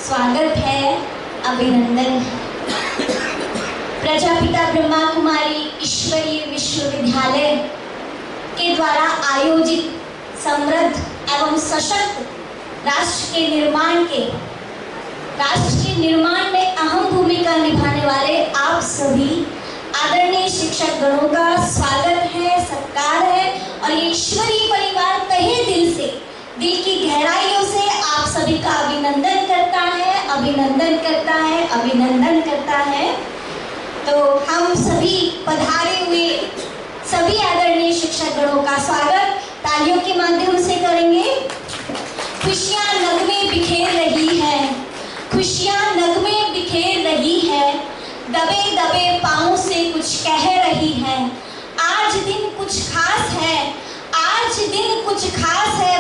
स्वागत है, अभिनंदन है। प्रजापिता ब्रह्मा कुमारी ईश्वरीय विश्वविद्यालय के द्वारा आयोजित समृद्ध एवं सशक्त राष्ट्र के निर्माण में अहम भूमिका निभाने वाले आप सभी आदरणीय शिक्षक गणों का स्वागत है, सत्कार है और ये ईश्वरीय परिवार तहे दिल से, दिल की गहराइयों से आप सभी का अभिनंदन करता है। तो हम सभी पधारे हुए सभी आदरणीय शिक्षक गणों का स्वागत तालियों के माध्यम से करेंगे। खुशियां नगमे बिखेर रही है, दबे दबे पाँव से कुछ कह रही है। आज दिन कुछ खास है,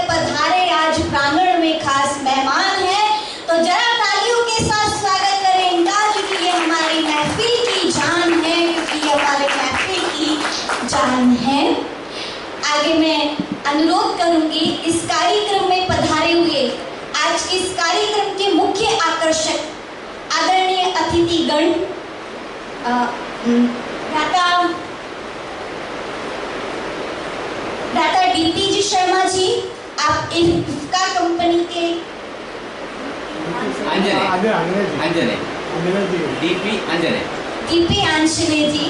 पधारे आज प्रांगण में खास मेहमान है। तो जरा तालियों के साथ स्वागत करें इनका, क्योंकि ये हमारी महफिल की जान है। आगे मैं अनुरोध करूंगी इस कार्यक्रम में पधारे हुए आज के इस कार्यक्रम के मुख्य आकर्षक आदरणीय अतिथिगण दाता डीपी जी शर्मा जी, आप इफ्का कंपनी के डीपी अंजने जी,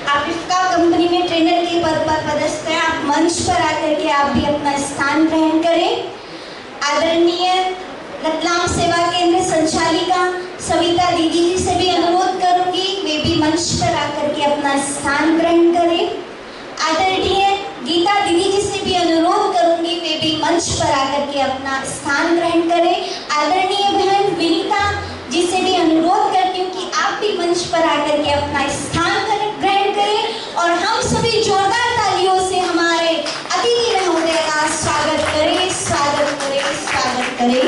आप इफ्का कंपनी में ट्रेनर के पद पर पदस्थ हैं। आप मंच पर आकर के आप भी अपना स्थान ग्रहण करें। आदरणीय रतलाम सेवा केंद्र संचालिका सविता दीदी जी से भी अनुरोध करूंगी, वे भी मंच पर आकर के अपना स्थान ग्रहण करें। आदरणीय गीता दीदी जी से भी अनुरोध करूंगी, वे भी मंच पर आकर के अपना स्थान ग्रहण करें। आदरणीय बहन विनीता जी से भी अनुरोध करती हूँ कि आप भी मंच पर आकर के अपना स्थान ग्रहण करें और हम सभी जोरदार तालियों से हमारे अतिथि महोदय का स्वागत करें।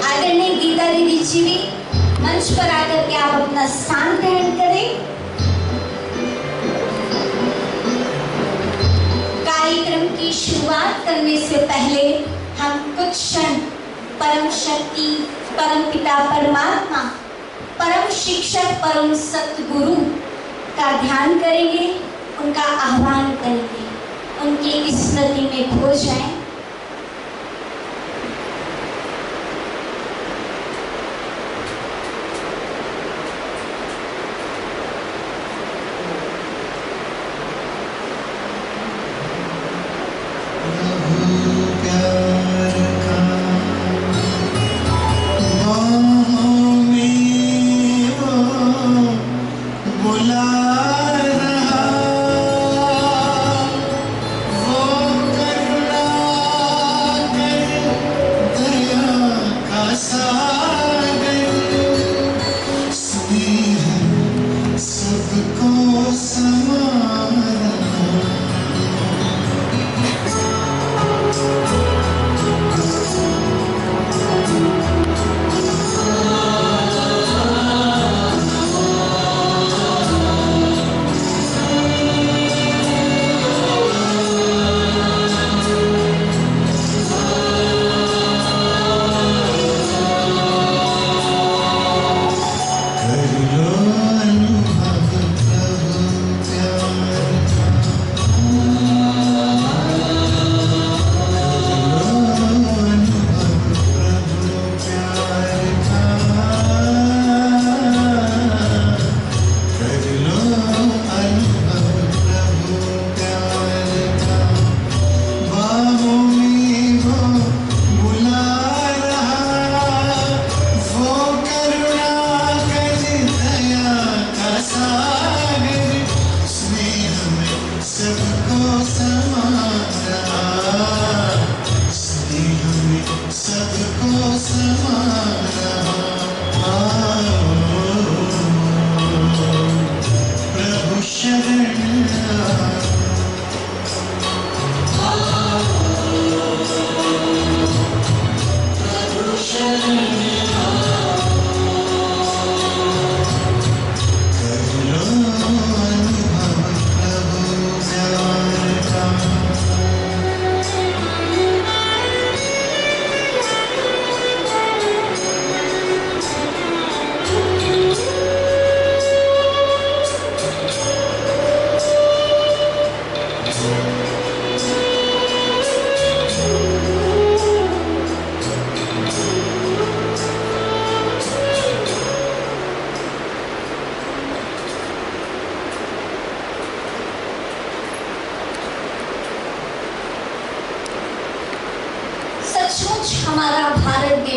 आदरणीय गीता दीदी जी भी मंच पर आकर के आप अपना स्थान ग्रहण करें। कार्यक्रम की शुरुआत करने से पहले हम कुछ क्षण परम शक्ति, परम पिता परमात्मा, परम शिक्षक, परम सतगुरु का ध्यान करेंगे, उनका आह्वान करेंगे, उनकी स्मृति में खो जाएं। वो करना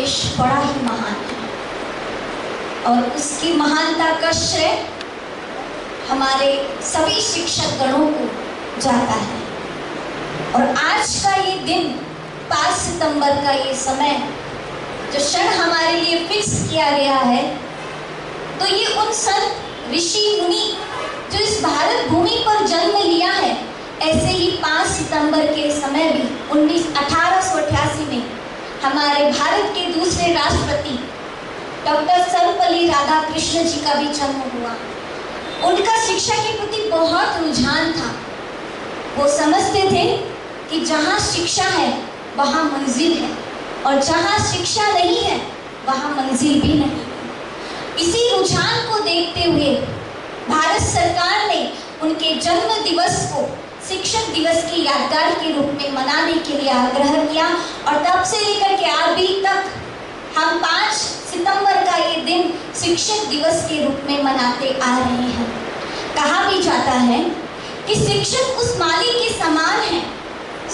देश बड़ा ही महान है और उसकी महानता का श्रेय हमारे सभी शिक्षक गणों को जाता है। और आज का ये दिन 5 सितंबर का ये समय जो क्षण हमारे लिए फिक्स किया गया है, तो ये उन संत ऋषि मुनि जो इस भारत भूमि पर जन्म लिया है, ऐसे ही 5 सितंबर के समय भी 1888 में हमारे भारत के दूसरे राष्ट्रपति डॉक्टर सर्वपल्ली राधाकृष्ण जी का भी जन्म हुआ। उनका शिक्षा के प्रति बहुत रुझान था। वो समझते थे कि जहाँ शिक्षा है वहाँ मंजिल है और जहाँ शिक्षा नहीं है वहाँ मंजिल भी नहीं है। इसी रुझान को देखते हुए भारत सरकार ने उनके जन्म दिवस को शिक्षक दिवस की यादगार के रूप में मनाने के लिए आग्रह किया और तब से लेकर के अभी तक हम 5 सितंबर का ये दिन शिक्षक दिवस के रूप में मनाते आ रहे हैं। कहा भी जाता है कि शिक्षक उस माली के समान है,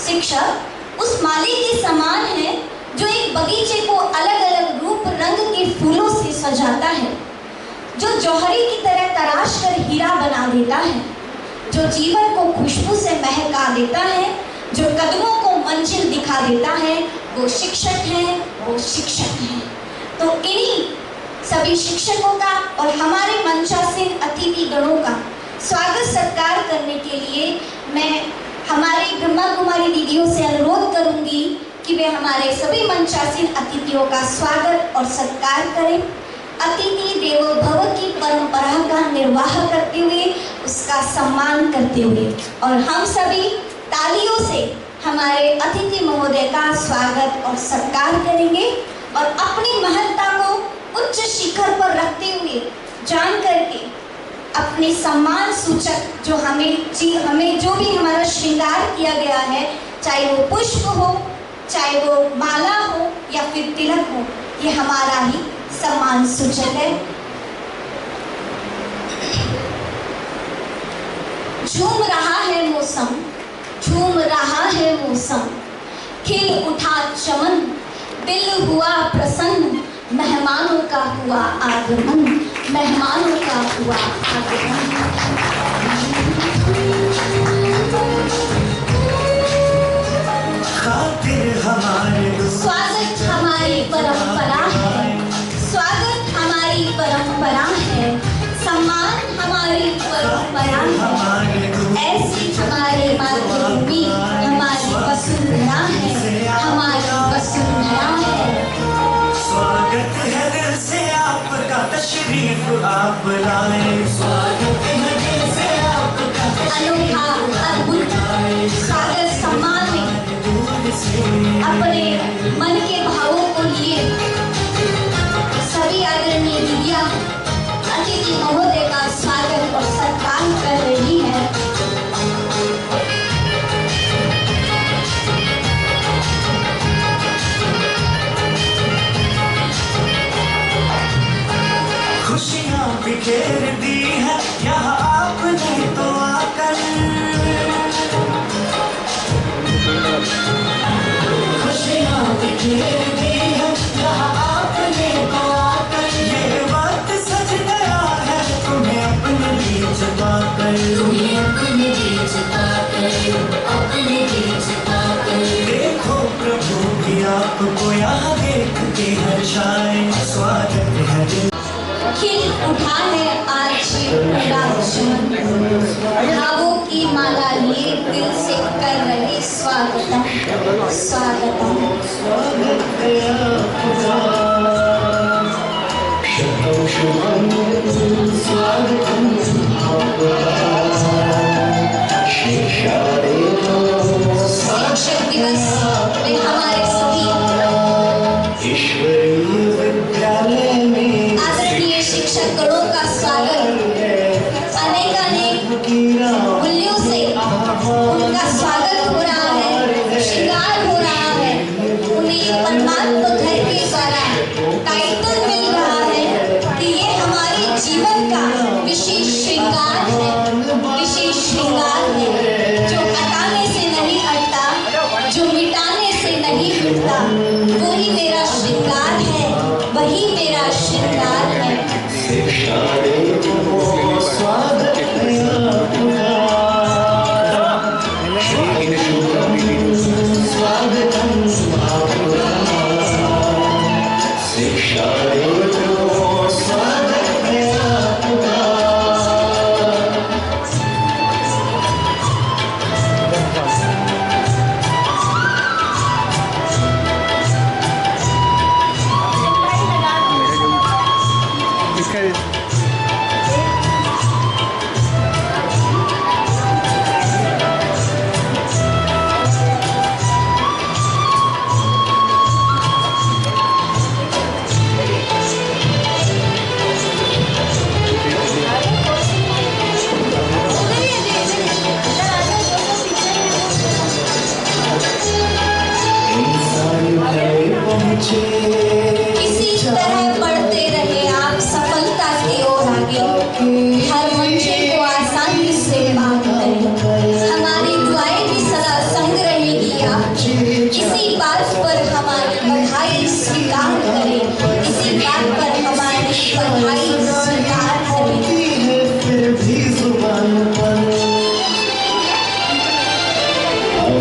शिक्षक उस माली के समान है जो एक बगीचे को अलग अलग रूप रंग के फूलों से सजाता है, जो जौहरी की तरह तराश कर हीरा बना देता है, जो जीवन को खुशबू से महका देता है, जो कदमों को मंजिल दिखा देता है, वो शिक्षक है, वो शिक्षक है। तो इन्हीं सभी शिक्षकों का और हमारे मंचासीन अतिथि गणों का स्वागत सत्कार करने के लिए मैं हमारे ब्रह्मा कुमारी दीदियों से अनुरोध करूंगी कि वे हमारे सभी मंचासीन अतिथियों का स्वागत और सत्कार करें। अतिथि देवो भव की परंपरा का निर्वाह करते हुए, उसका सम्मान करते हुए, और हम सभी तालियों से हमारे अतिथि महोदय का स्वागत और सत्कार करेंगे और अपनी महत्ता को उच्च शिखर पर रखते हुए जान करके अपने सम्मान सूचक जो हमें जो भी हमारा श्रृंगार किया गया है, चाहे वो पुष्प हो, चाहे वो माला हो या फिर तिलक हो, ये हमारा ही सम्मान सूचक है। झूम रहा है मौसम, झूम रहा है मौसम, खिल उठा चमन, दिल हुआ प्रसन्न, मेहमानों का हुआ आगमन, मेहमानों का हुआ आगमन। स्वागत हमारी परंपरा है, स्वागत हमारी परंपरा है, सम्मान हमारी परंपरा है, ऐसी हमारी मातृभूमि हमारी वसुंधरा है, हमारी वसुंधरा है। स्वागत है दिल से आपका, तशरीफ आप लाए, स्वागत है दिल से आपका, अनोखा अद्भुत स्वागत सम्मान में अपने मन के भावों को लिए सभी आदरणीय दीदियां अतिथि महोदय का स्वागत और सत्कार कर रही है। खुशियाँ बिखेर दी है यहाँ आपने तो आकर, खुशियाँ बिखेर दी है यहाँ आपने तो आकर, ये वक्त सज गया है तुम्हें अपने बीच पाकर, तुम्हें अपने बीच पाकर, अपने बीच पाकर। देखो प्रभु भी आपको यहाँ देख के हर्षाए, स्वागत है दिल खिल उठा है आज पूरा चमन, भावों की माला लिए दिल से कर रहे स्वागतम, स्वागतम। शिक्षक दिवस में हमारे सभी आदरणीय शिक्षक गणों का स्वागत अनेक मूल्यों से उनका स्वागत हो रहा है, श्रृंगार हो रहा है, उन्हें परमात्मा घर के द्वारा टाइटल मिल रहा है कि ये हमारे जीवन का विशेष श्रृंगार है।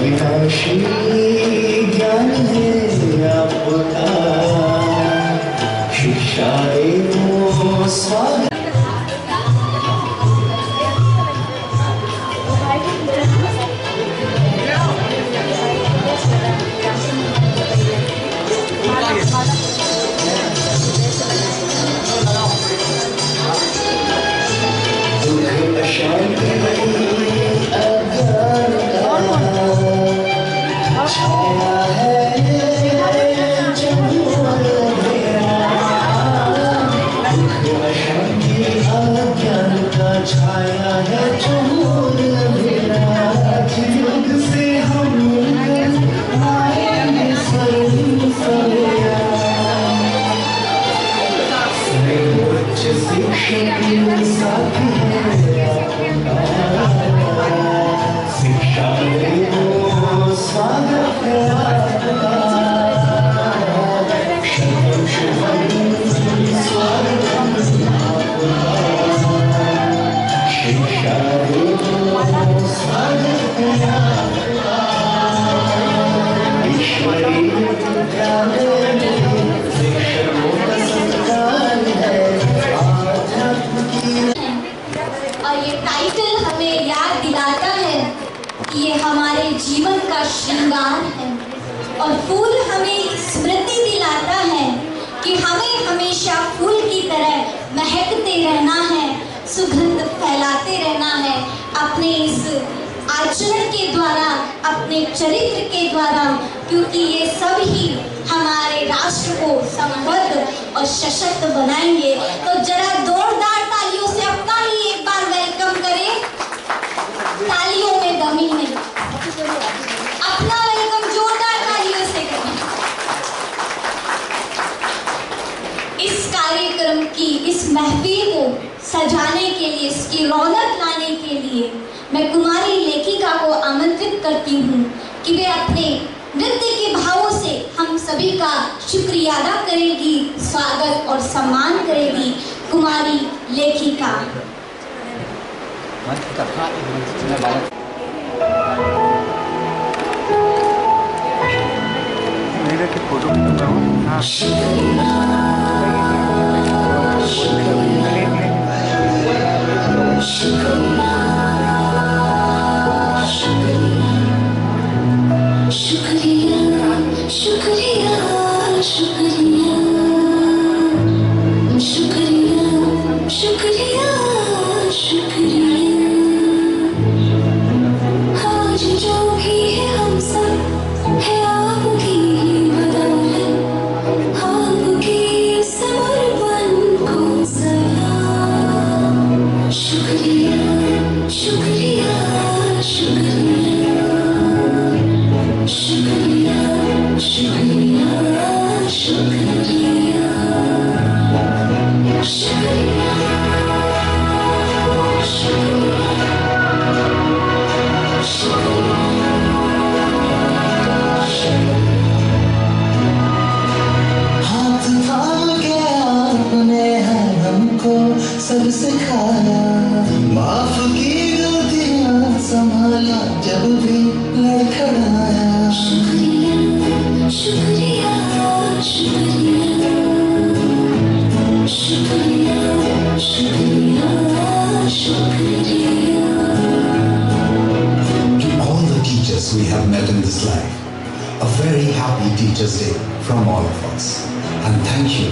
अविनाशी ज्ञान है आपका, शिक्षाए वो स्वागत। छाया है चोर मेरा, युग से हम आएंगे सर्वया, सर्वोच्च शिक्षक साथी है आपका, शिक्षा में वो स्वागत है आपका, शुभम शुभम स्वागत और ये टाइटल हमें याद दिलाता है कि ये हमारे जीवन का श्रृंगार है, और फूल हमें स्मृति दिलाता है कि हमें हमेशा फूल की तरह महकते रहना है, सुगंध फैलाते रहना है अपने इस आचरण के द्वारा, अपने चरित्र के द्वारा, क्योंकि ये सब ही हमारे राष्ट्र को समृद्ध और सशक्त बनाएंगे। तो जरा जोरदार तालियों से अपना ही एक बार वेलकम करें। तालियों में दम ही नहीं, अपना वेलकम जोरदार तालियों से करें। इस कार्यक्रम की, इस महफिल को सजाने के लिए, इसकी रौनक लाने के लिए मैं कुमारी लेखिका को आमंत्रित करती हूँ कि वे अपने नृत्य के भावों से हम सभी का शुक्रिया अदा करेगी, स्वागत और सम्मान करेगी कुमारी लेखिका। सब सिखाया, माफ की गलतियां संभाला जब भी लड़खड़ाया। शुक्रिया शुक्रिया शुक्रिया शुक्रिया शुक्रिया शुक्रिया। To all the teachers we have met in this life, a very happy Teachers' Day from all of us, and thank you.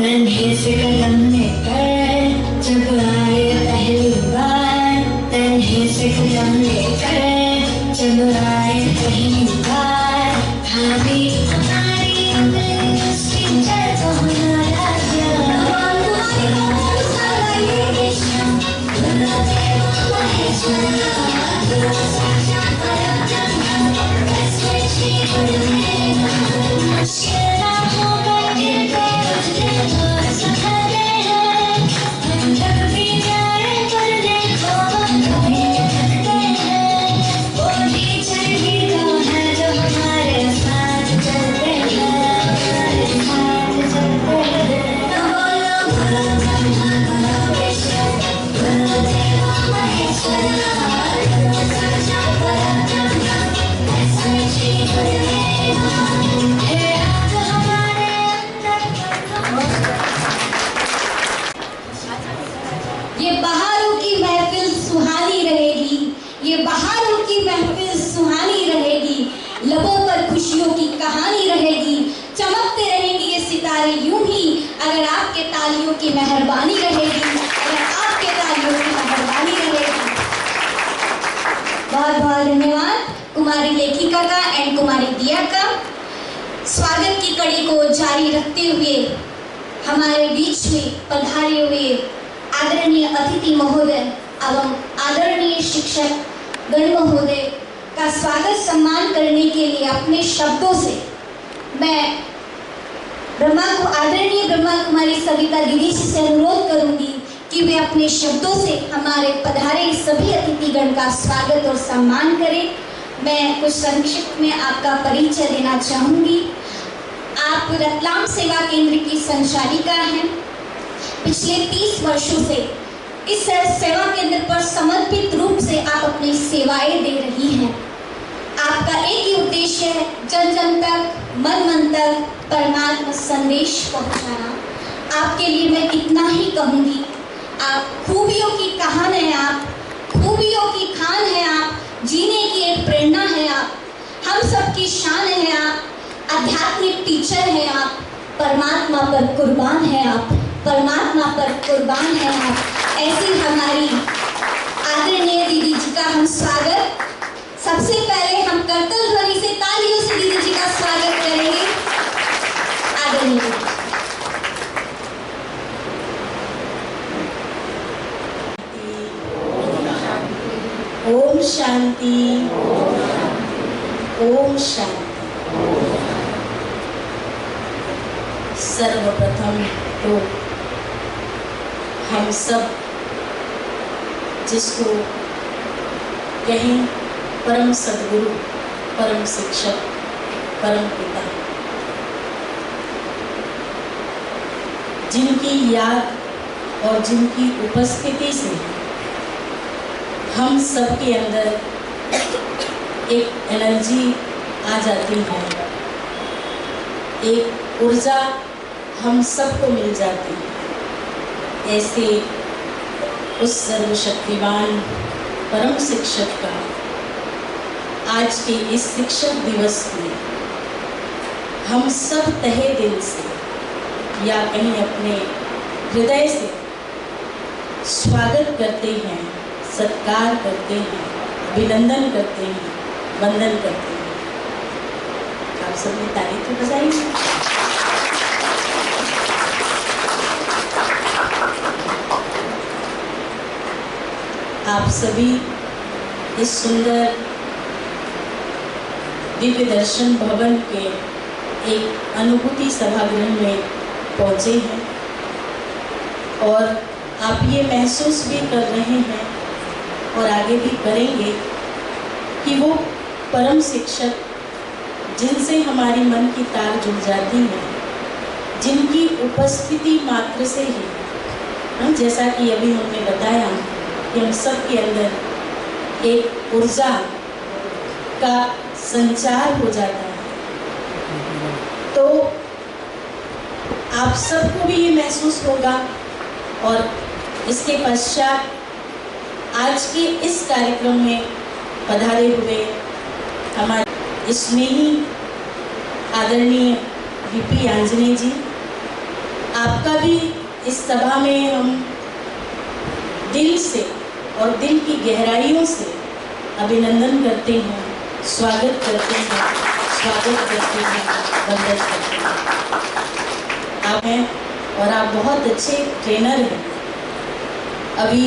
नन्हे से कदम लेकर जब आए पहली बार, नन्हे से कदम लेकर जब आए पहली बार, भाभी हमारी टीचर तो हमारा बहारों की महफिल सुहानी रहेगी, लबों पर खुशियों की कहानी रहेगी, चमकते रहेंगे ये सितारे यूं ही अगर आपके तालियों की मेहरबानी रहेगी, अगर आपके तालियों की मेहरबानी रहेगी। बहुत बहुत धन्यवाद कुमारी लेखिका का एंड कुमारी दिया का। स्वागत की कड़ी को जारी रखते हुए हमारे बीच में पधारे हुए आदरणीय अतिथि महोदय एवं आदरणीय शिक्षक गण महोदय का स्वागत सम्मान करने के लिए अपने शब्दों से मैं आदरणीय ब्रह्मा कुमारी सविता दीदी जी से अनुरोध करूंगी कि वे अपने शब्दों से हमारे पधारे सभी अतिथिगण का स्वागत और सम्मान करें। मैं कुछ संक्षिप्त में आपका परिचय देना चाहूंगी। आप रतलाम सेवा केंद्र की संचालिका हैं। पिछले 30 वर्षों से इस सेवा केंद्र पर समर्पित रूप से आप अपनी सेवाएं दे रही हैं। आपका एक ही उद्देश्य है, जन जन तक, मन मन तक परमात्मा संदेश पहुंचाना। आपके लिए मैं इतना ही कहूंगी, आप खूबियों की कहान है, आप खूबियों की खान है, आप जीने की एक प्रेरणा है, आप हम सब की शान है, आप आध्यात्मिक टीचर है, आप परमात्मा पर कुर्बान है, आप परमात्मा पर कुर्बान है आप। ऐसी हमारी आदरणीय दीदी जी का हम स्वागत, सबसे पहले हम करतल ध्वनि से तालियों से दीदी जी का स्वागत करेंगे। आदरणीय ओम शांति, ओम शांति। सर्वप्रथम तो हम सब जिसको कहें परम सद्गुरु, परम शिक्षक, परम पिता, जिनकी याद और जिनकी उपस्थिति से हम सब के अंदर एक एनर्जी आ जाती है, एक ऊर्जा हम सबको मिल जाती है। ऐसे उस सर्वशक्तिवान परम शिक्षक का आज के इस शिक्षक दिवस में हम सब तहे दिल से या कहीं अपने हृदय से स्वागत करते हैं, सत्कार करते हैं, अभिनंदन करते हैं, वंदन करते हैं। आप सबने ताली तो बजाई। आप सभी इस सुंदर दिव्य दर्शन भवन के एक अनुभूति सभागृह में पहुँचे हैं और आप ये महसूस भी कर रहे हैं और आगे भी करेंगे कि वो परम शिक्षक जिनसे हमारी मन की तार जुड़ जाती है, जिनकी उपस्थिति मात्र से ही जैसा कि अभी हमने बताया कि हम सब के अंदर एक ऊर्जा का संचार हो जाता है, तो आप सबको भी ये महसूस होगा। और इसके पश्चात आज के इस कार्यक्रम में पधारे हुए हमारे स्नेही आदरणीय वीपी आंजनेय जी, आपका भी इस सभा में हम दिल से और दिल की गहराइयों से अभिनंदन करते हैं, स्वागत करते हैं, वंदन करते हैं। आप हैं और आप बहुत अच्छे ट्रेनर हैं। अभी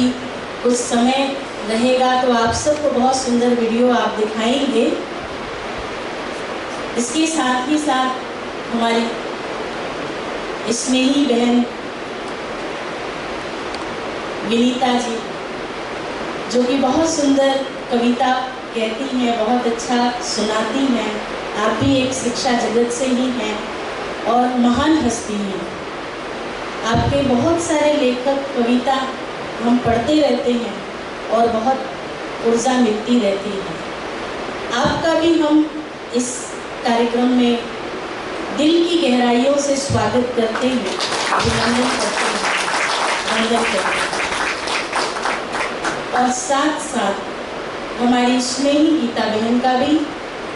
कुछ समय रहेगा तो आप सबको बहुत सुंदर वीडियो आप दिखाएंगे। इसके साथ ही साथ हमारी स्नेही बहन विनीता जी, जो कि बहुत सुंदर कविता कहती हैं, बहुत अच्छा सुनाती हैं। आप भी एक शिक्षा जगत से ही हैं और महान हस्ती हैं। आपके बहुत सारे लेखक कविता हम पढ़ते रहते हैं और बहुत ऊर्जा मिलती रहती है। आपका भी हम इस कार्यक्रम में दिल की गहराइयों से स्वागत करते हैं, अभिनंदन करते हैं, वंदन करते हैं। और साथ साथ हमारी स्नेही गीता बहन का भी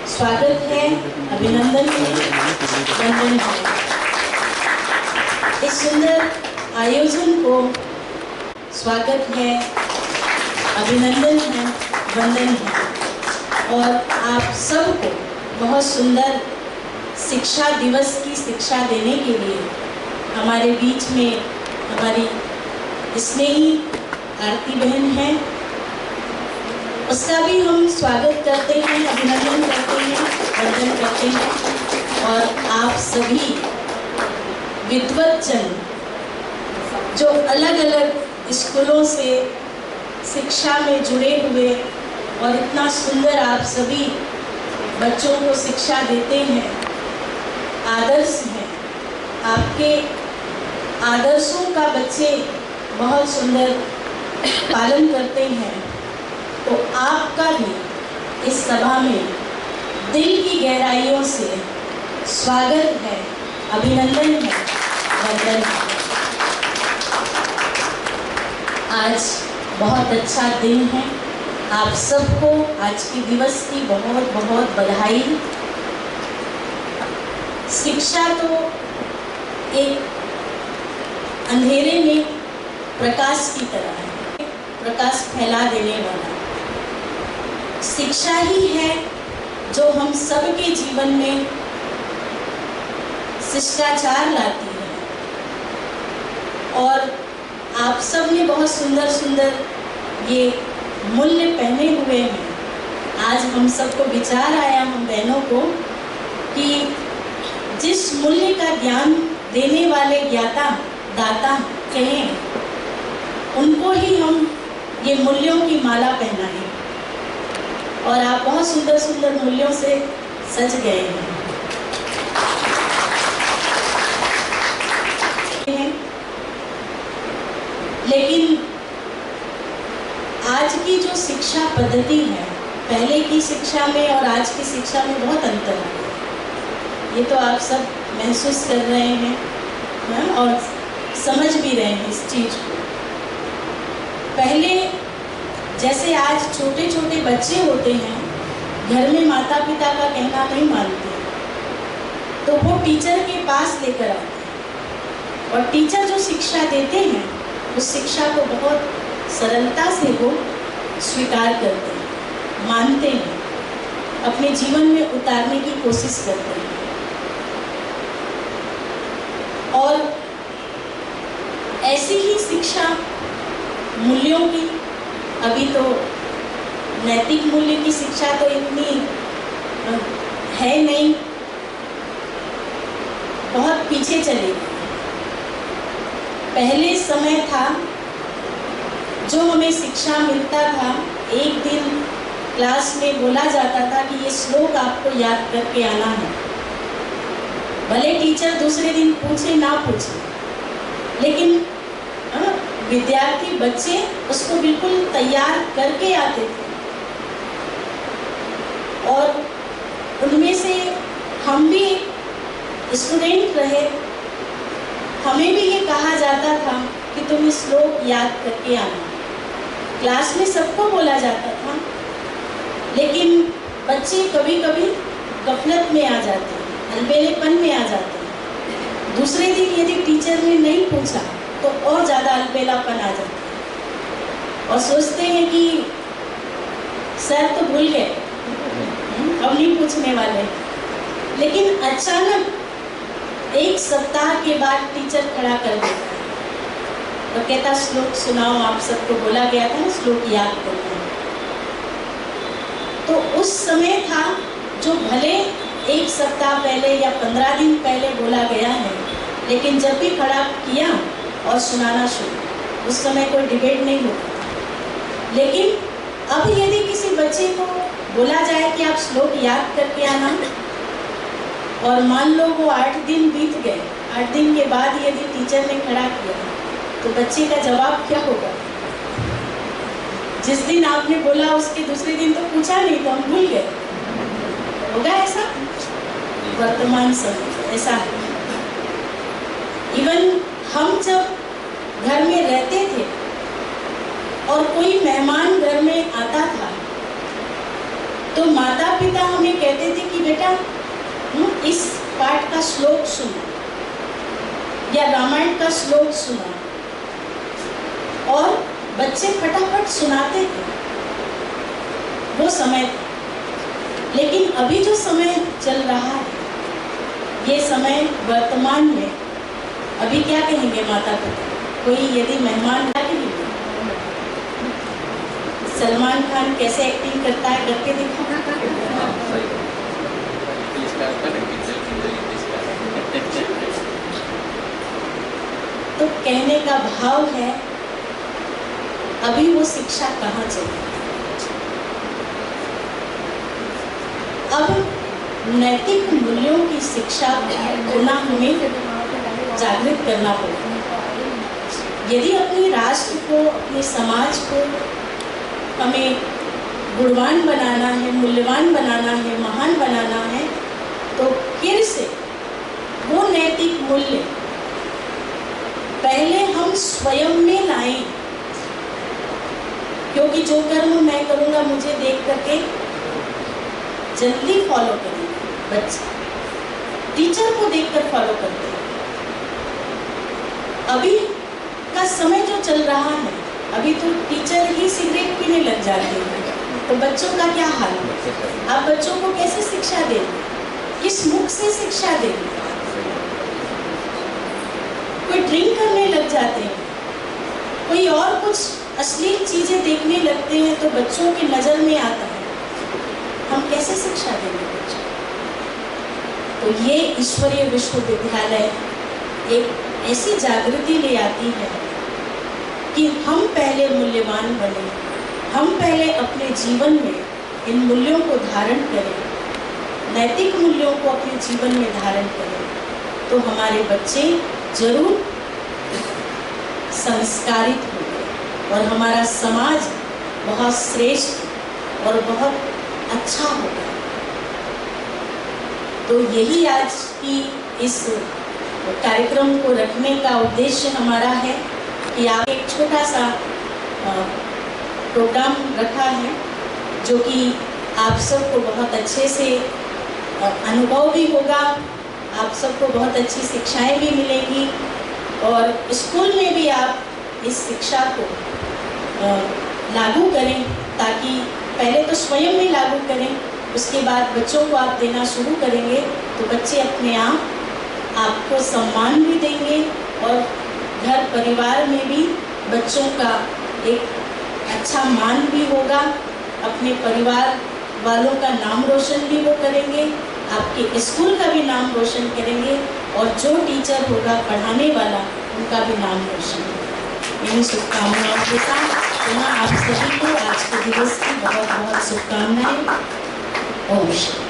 स्वागत है, अभिनंदन है, वंदन है। इस सुंदर आयोजन को स्वागत है, अभिनंदन है, वंदन है। और आप सबको बहुत सुंदर शिक्षा दिवस की शिक्षा देने के लिए हमारे बीच में हमारी स्नेही आरती बहन है, उसका भी हम स्वागत करते हैं, अभिनंदन करते हैं, वंदन करते हैं। और आप सभी विद्वतजन जो अलग अलग स्कूलों से शिक्षा में जुड़े हुए और इतना सुंदर आप सभी बच्चों को शिक्षा देते हैं, आदर्श हैं, आपके आदर्शों का बच्चे बहुत सुंदर पालन करते हैं, तो आपका भी इस सभा में दिल की गहराइयों से स्वागत है, अभिनंदन है, वंदन है। आज बहुत अच्छा दिन है, आप सबको आज के दिवस की बहुत बहुत बधाई। शिक्षा तो एक अंधेरे में प्रकाश की तरह है, प्रकाश फैला देने वाला। शिक्षा ही है जो हम सबके जीवन में शिष्टाचार लाती है। और आप सब ने बहुत सुंदर सुंदर ये मूल्य पहने हुए हैं। आज हम सबको विचार आया, हम बहनों को, कि जिस मूल्य का ज्ञान देने वाले ज्ञाता दाता कहें, उनको ही हम ये मूल्यों की माला पहनाएं। और आप बहुत सुंदर सुंदर मूल्यों से सज गए हैं। लेकिन आज की जो शिक्षा पद्धति है, पहले की शिक्षा में और आज की शिक्षा में बहुत अंतर है। ये तो आप सब महसूस कर रहे हैं और समझ भी रहे हैं इस चीज़ को। पहले जैसे आज छोटे छोटे बच्चे होते हैं, घर में माता पिता का कहना नहीं मानते, तो वो टीचर के पास लेकर आते हैं और टीचर जो शिक्षा देते हैं उस शिक्षा को बहुत सरलता से वो स्वीकार करते हैं, मानते हैं, अपने जीवन में उतारने की कोशिश करते हैं। और ऐसी ही शिक्षा मूल्यों की, अभी तो नैतिक मूल्य की शिक्षा तो इतनी है नहीं, बहुत पीछे चले गए। पहले समय था जो हमें शिक्षा मिलता था, एक दिन क्लास में बोला जाता था कि ये श्लोक आपको याद करके आना है। भले टीचर दूसरे दिन पूछे ना पूछे, लेकिन विद्यार्थी बच्चे उसको बिल्कुल तैयार करके आते थे। और उनमें से हम भी स्टूडेंट रहे, हमें भी ये कहा जाता था कि तुम इस श्लोक याद करके आना। क्लास में सबको बोला जाता था, लेकिन बच्चे कभी कभी गफलत में आ जाते हैं, अलबेलेपन में आ जाते हैं। दूसरे दिन यदि टीचर ने नहीं पूछा तो और ज़्यादा अलबेलापन आ जाता है और सोचते हैं कि सर तो भूल गए, अब नहीं पूछने वाले। लेकिन अचानक एक सप्ताह के बाद टीचर खड़ा कर देता है और कहता श्लोक सुनाओ, आप सबको बोला गया था ना श्लोक याद करना। तो उस समय था जो भले एक सप्ताह पहले या 15 दिन पहले बोला गया है, लेकिन जब भी खड़ा किया और सुनाना शुरू, उस समय कोई डिबेट नहीं होता। लेकिन अब यदि किसी बच्चे को बोला जाए कि आप श्लोक याद करके आना, और मान लो वो 8 दिन बीत गए, 8 दिन के बाद यदि टीचर ने खड़ा किया, तो बच्चे का जवाब क्या होगा? जिस दिन आपने बोला उसके दूसरे दिन तो पूछा नहीं, तो हम भूल गए। होगा ऐसा? वर्तमान समय ऐसा है। इवन हम जब घर में रहते थे और कोई मेहमान घर में आता था, माता पिता हमें कहते थे कि बेटा इस पाठ का श्लोक सुनो या रामायण का श्लोक सुनो, और बच्चे फटाफट सुनाते थे। वो समय था। लेकिन अभी जो समय चल रहा है, ये समय वर्तमान में, अभी क्या कहेंगे माता पिता? कोई यदि मेहमान सलमान खान कैसे एक्टिंग करता है करके दिखा। तो कहने का भाव है, अभी वो शिक्षा कहाँ चली। अब नैतिक मूल्यों की शिक्षा पुनः हमें जागृत करना होगा। यदि अपने राष्ट्र को, अपने समाज को हमें गुणवान बनाना है, मूल्यवान बनाना है, महान बनाना है, तो फिर से वो नैतिक मूल्य पहले हम स्वयं में लाएं। क्योंकि जो कर्म मैं करूँगा मुझे देख करके जल्दी फॉलो करेंगे बच्चे, टीचर को देखकर फॉलो करते हैं। अभी का समय जो चल रहा है, अभी तो टीचर ही सिगरेट पीने लग जाते हैं, तो बच्चों का क्या हाल है? आप बच्चों को कैसे शिक्षा देंगे? किस मुख से शिक्षा देंगे? कोई ड्रिंक करने लग जाते हैं, कोई और कुछ अश्लील चीजें देखने लगते हैं, तो बच्चों की नजर में आता है। हम कैसे शिक्षा देंगे बच्चों? तो ये ईश्वरीय विश्वविद्यालय एक ऐसी जागृति ले आती है कि हम पहले मूल्यवान बने, हम पहले अपने जीवन में इन मूल्यों को धारण करें, नैतिक मूल्यों को अपने जीवन में धारण करें, तो हमारे बच्चे जरूर संस्कारित होंगे और हमारा समाज बहुत श्रेष्ठ और बहुत अच्छा होगा। तो यही आज की इस कार्यक्रम को रखने का उद्देश्य हमारा है कि आप एक छोटा सा प्रोग्राम रखा है जो कि आप सबको बहुत अच्छे से अनुभव भी होगा, आप सबको बहुत अच्छी शिक्षाएं भी मिलेंगी और स्कूल में भी आप इस शिक्षा को लागू करें, ताकि पहले तो स्वयं में लागू करें, उसके बाद बच्चों को आप देना शुरू करेंगे तो बच्चे अपने आप आपको सम्मान भी देंगे और घर परिवार में भी बच्चों का एक अच्छा मान भी होगा, अपने परिवार वालों का नाम रोशन भी वो करेंगे, आपके स्कूल का भी नाम रोशन करेंगे और जो टीचर होगा पढ़ाने वाला उनका भी नाम रोशन होगा। इन शुभकामनाओं के साथ पुनः आप सभी को आज के दिवस की बहुत बहुत शुभकामनाएं। ओम शांति।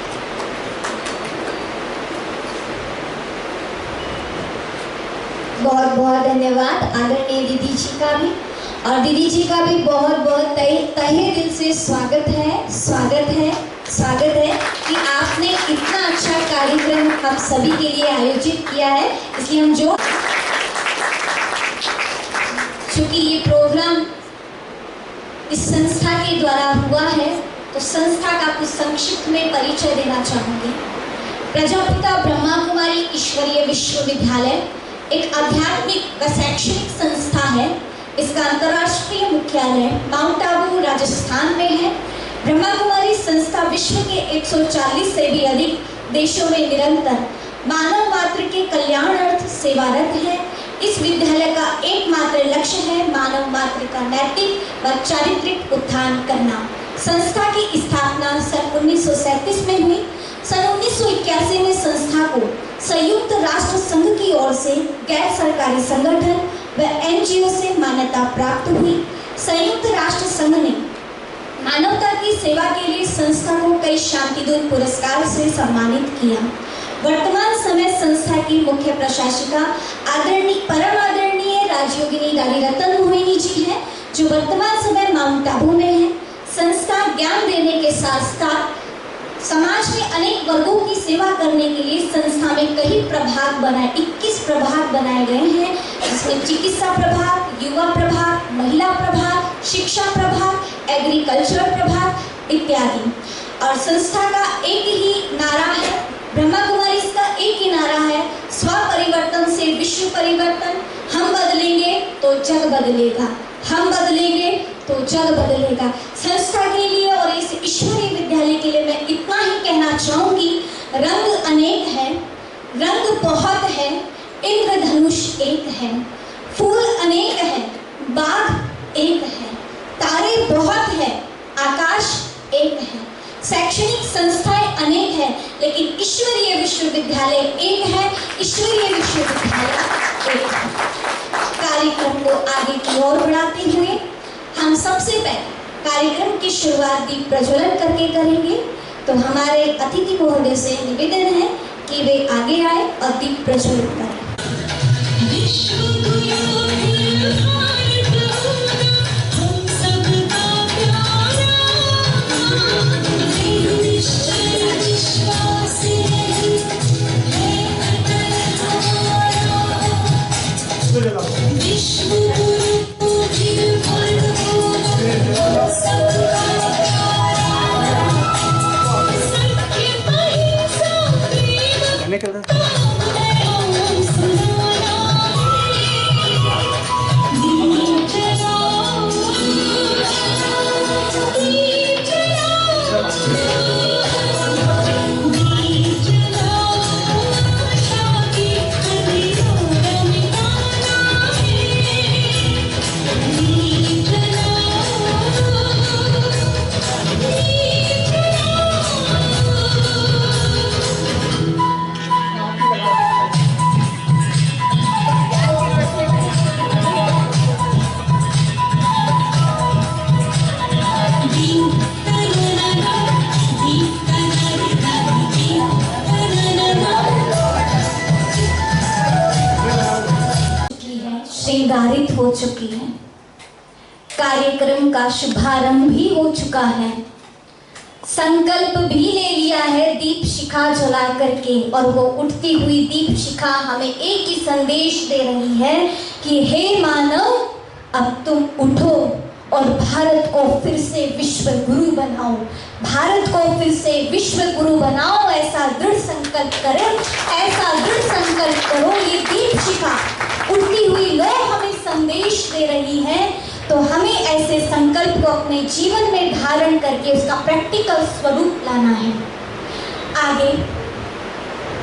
बहुत बहुत धन्यवाद आदरणीय दीदी जी का भी, और दीदी जी का भी बहुत बहुत तहे दिल से स्वागत है कि आपने इतना अच्छा कार्यक्रम हम सभी के लिए आयोजित किया है। इसलिए हम चूँकि ये प्रोग्राम इस संस्था के द्वारा हुआ है तो संस्था का कुछ संक्षिप्त में परिचय देना चाहूँगी। प्रजापिता ब्रह्मा कुमारी ईश्वरीय विश्वविद्यालय एक आध्यात्मिक व शैक्षणिक संस्था है। इसका अंतर्राष्ट्रीय मुख्यालय माउंट आबू राजस्थान में है। ब्रह्मा कुमारी संस्था विश्व के 140 से भी अधिक देशों में निरंतर मानव मात्र के कल्याणार्थ सेवारत है। इस विद्यालय का एकमात्र लक्ष्य है मानव मात्र का नैतिक व चारित्रिक उत्थान करना। संस्था की स्थापना सन 1937 में हुई। सन 1981 में संस्था को संयुक्त राष्ट्र संघ की ओर से गैर सरकारी संगठन व एनजीओ से मान्यता प्राप्त हुई। संयुक्त राष्ट्र संघ ने मानवता की सेवा के लिए संस्था को कई शांतिदूत पुरस्कार से सम्मानित किया। वर्तमान समय संस्था की मुख्य प्रशासिका परम आदरणीय राजयोगिनी दादी रतन मोहिनी जी हैं, जो वर्तमान समय माउंट आबू में है। संस्था ज्ञान देने के साथ साथ समाज में अनेक वर्गों की सेवा करने के लिए संस्था में कई प्रभाग बनाए 21 प्रभाग बनाए गए हैं, जिसमें चिकित्सा प्रभाग, युवा प्रभाग, महिला प्रभाग, शिक्षा प्रभाग, एग्रीकल्चर प्रभाग इत्यादि। और संस्था का एक ही नारा है, ब्रह्मा कुमारी का एक ही नारा है, स्व परिवर्तन से विश्व परिवर्तन। हम बदलेंगे तो जग बदलेगा, हम बदलेंगे तो जग बदलेगा। संस्था के लिए और इस ईश्वरीय विद्यालय के लिए मैं इतना ही कहना चाहूंगी, रंग अनेक है, रंग बहुत है, इंद्रधनुष एक है, फूल अनेक है, बाग एक है, तारे बहुत है, आकाश एक है। शैक्षणिक संस्थाएं अनेक है, लेकिन ईश्वरीय विश्वविद्यालय एक है, ईश्वरीय विश्वविद्यालय एक है। कार्यक्रम को आगे की ओर बढ़ाते हुए हम सबसे पहले कार्यक्रम की शुरुआत दीप प्रज्वलन करके करेंगे। तो हमारे अतिथि महोदय से निवेदन है कि वे आगे आए और दीप प्रज्वलित करें। श्रृंगारित हो चुकी है, कार्यक्रम का शुभारंभ भी हो चुका है, संकल्प भी ले लिया है दीप शिखा जला करके, और वो उठती हुई दीप शिखा हमें एक ही संदेश दे रही है कि हे मानव, अब तुम उठो और भारत को फिर से विश्व गुरु बनाओ, भारत को फिर से विश्व गुरु बनाओ। ऐसा दृढ़ संकल्प करें, ऐसा दृढ़ संकल्प करो। ये दीप शिखा उठती हुई लौ हमें संदेश दे रही है, तो हमें ऐसे संकल्प को अपने जीवन में धारण करके उसका प्रैक्टिकल स्वरूप लाना है। आगे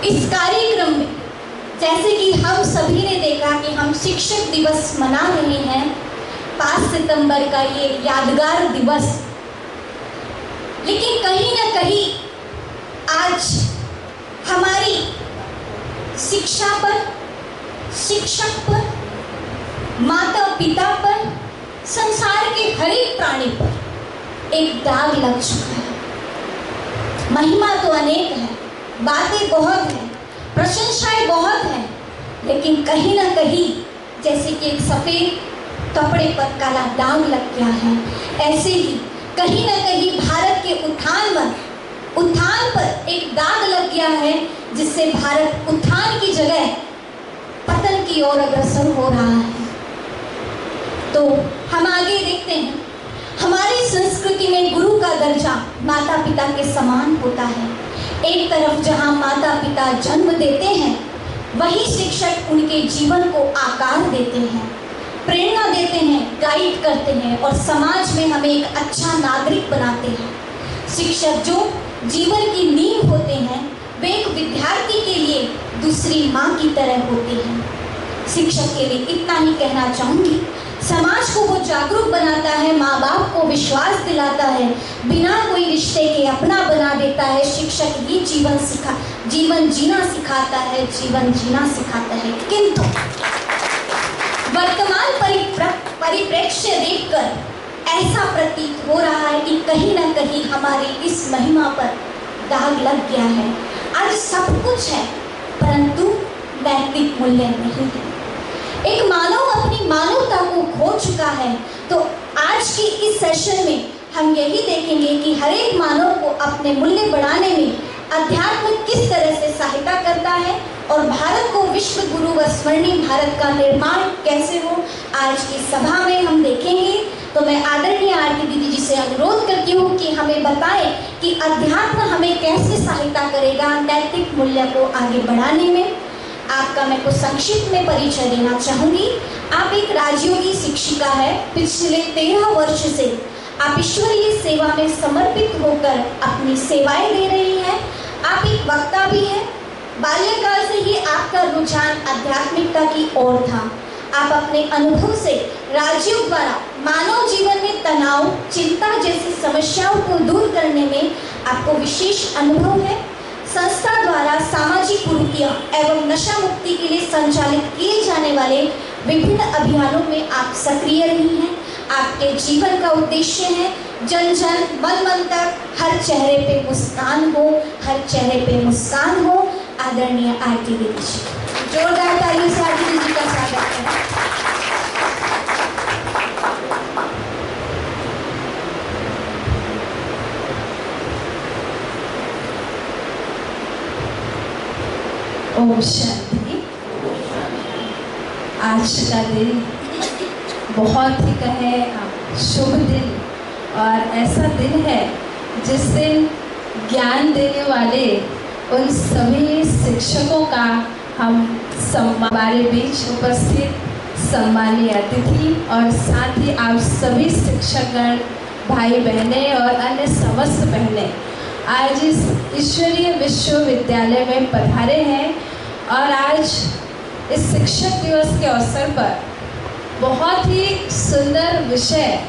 इस कार्यक्रम में जैसे कि हम सभी ने देखा कि हम शिक्षक दिवस मना रहे हैं, 5 सितंबर का ये यादगार दिवस, लेकिन कहीं ना कहीं आज हमारी शिक्षा पर, शिक्षक पर, माता पिता पर, संसार के हर एक प्राणी पर एक दाग लग चुका है। महिमा तो अनेक है, बातें बहुत हैं, प्रशंसाएं बहुत हैं, लेकिन कहीं ना कहीं जैसे कि एक सफेद कपड़े पर काला दाग लग गया है, ऐसे ही कहीं ना कहीं भारत के उत्थान पर एक दाग लग गया है, जिससे भारत उत्थान की जगह पतन की ओर अग्रसर हो रहा है। तो हम आगे देखते हैं, हमारी संस्कृति में गुरु का दर्जा माता पिता के समान होता है। एक तरफ जहां माता पिता जन्म देते हैं, वहीं शिक्षक उनके जीवन को आकार देते हैं, प्रेरणा देते हैं, गाइड करते हैं और समाज में हमें एक अच्छा नागरिक बनाते हैं। शिक्षक जो जीवन की नींव होते हैं, वे एक विद्यार्थी के लिए दूसरी माँ की तरह होते हैं। शिक्षक के लिए इतना ही कहना चाहूँगी, समाज को वो जागरूक बनाता है, माँ बाप को विश्वास दिलाता है, बिना कोई रिश्ते के अपना बना देता है। शिक्षक ये जीवन जीना सिखाता है, जीवन जीना सिखाता है। किंतु वर्तमान परिप्रेक्ष्य देखकर ऐसा प्रतीत हो रहा है कि कहीं ना कहीं हमारी इस महिमा पर दाग लग गया है। आज सब कुछ है, परंतु नैतिक मूल्य नहीं है। एक मानव अपनी मानवता को खो चुका है। तो आज की इस सेशन में हम यही देखेंगे कि हर एक मानव को अपने मूल्य बढ़ाने में अध्यात्म किस तरह से सहायता करता है और भारत को विश्व गुरु व स्वर्णिम भारत का निर्माण कैसे हो। आज की सभा में हम देखेंगे तो मैं आदरणीय आरती दीदी जी से अनुरोध करती हूँ कि हमें बताएं कि अध्यात्म हमें कैसे सहायता करेगा नैतिक मूल्य को आगे बढ़ाने में। आपका मैं कुछ संक्षिप्त में परिचय देना चाहूँगी। आप एक राजयोगी शिक्षिका है। पिछले 13 वर्ष से आप ईश्वरीय सेवा में समर्पित होकर अपनी सेवाएं दे रही हैं। आप एक वक्ता भी हैं। बाल्यकाल से ही आपका रुझान आध्यात्मिकता की ओर था। आप अपने अनुभव से राजयोग द्वारा मानव जीवन में तनाव, चिंता जैसी समस्याओं को दूर करने में आपको विशेष अनुभव है। संस्था द्वारा सामाजिक कुरीतियां एवं नशा मुक्ति के लिए संचालित किए जाने वाले विभिन्न अभियानों में आप सक्रिय रही हैं। आपके जीवन का उद्देश्य है जन जन मन मन तक हर चेहरे पे मुस्कान हो, हर चेहरे पे मुस्कान हो। आदरणीय आरती दीदी जी, जोरदार तालियों से आरती दीदी का स्वागत है। ओम शांति। आज का दिन बहुत ही कहे शुभ दिन और ऐसा दिन है जिस दिन ज्ञान देने वाले उन सभी शिक्षकों का हम हमारे बीच उपस्थित सम्मानीय अतिथि और साथ ही आप सभी शिक्षकगण, भाई बहनें और अन्य समस्त बहनें आज इस ईश्वरीय विश्वविद्यालय में पधारे हैं। और आज इस शिक्षक दिवस के अवसर पर बहुत ही सुंदर विषय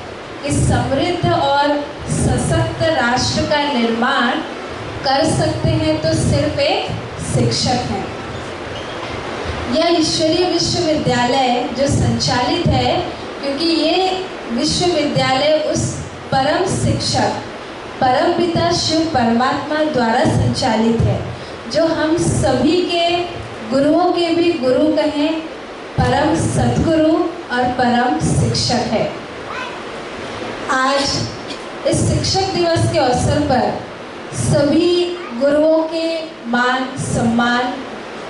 कि समृद्ध और सशक्त राष्ट्र का निर्माण कर सकते हैं तो सिर्फ एक शिक्षक हैं। यह ईश्वरीय विश्वविद्यालय जो संचालित है, क्योंकि ये विश्वविद्यालय उस परम शिक्षक परम पिता शिव परमात्मा द्वारा संचालित है, जो हम सभी के गुरुओं के भी गुरु कहें, परम सद्गुरु और परम शिक्षक है। आज इस शिक्षक दिवस के अवसर पर सभी गुरुओं के मान सम्मान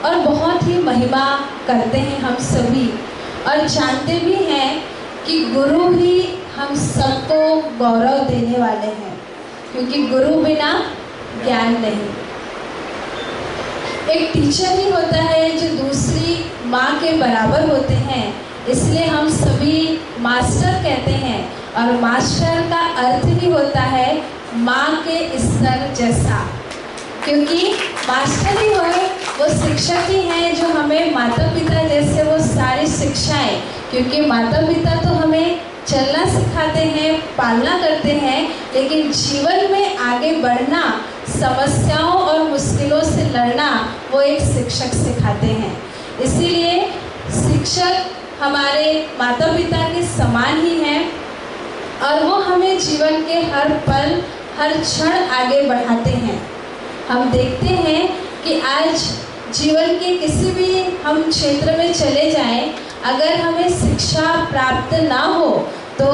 और बहुत ही महिमा करते हैं हम सभी, और जानते भी हैं कि गुरु ही हम सबको गौरव देने वाले हैं, क्योंकि गुरु बिना ज्ञान नहीं। एक टीचर ही होता है जो दूसरी माँ के बराबर होते हैं, इसलिए हम सभी मास्टर कहते हैं। और मास्टर का अर्थ ही होता है माँ के स्तर जैसा, क्योंकि मास्टर ही वो शिक्षक ही हैं जो हमें माता पिता जैसे वो सारी शिक्षाएं, क्योंकि माता पिता तो हमें चलना सिखाते हैं, पालना करते हैं, लेकिन जीवन में आगे बढ़ना, समस्याओं और मुश्किलों से लड़ना वो एक शिक्षक सिखाते हैं। इसीलिए शिक्षक हमारे माता पिता के समान ही हैं और वो हमें जीवन के हर पल हर क्षण आगे बढ़ाते हैं। हम देखते हैं कि आज जीवन के किसी भी हम क्षेत्र में चले जाएं, अगर हमें शिक्षा प्राप्त ना हो तो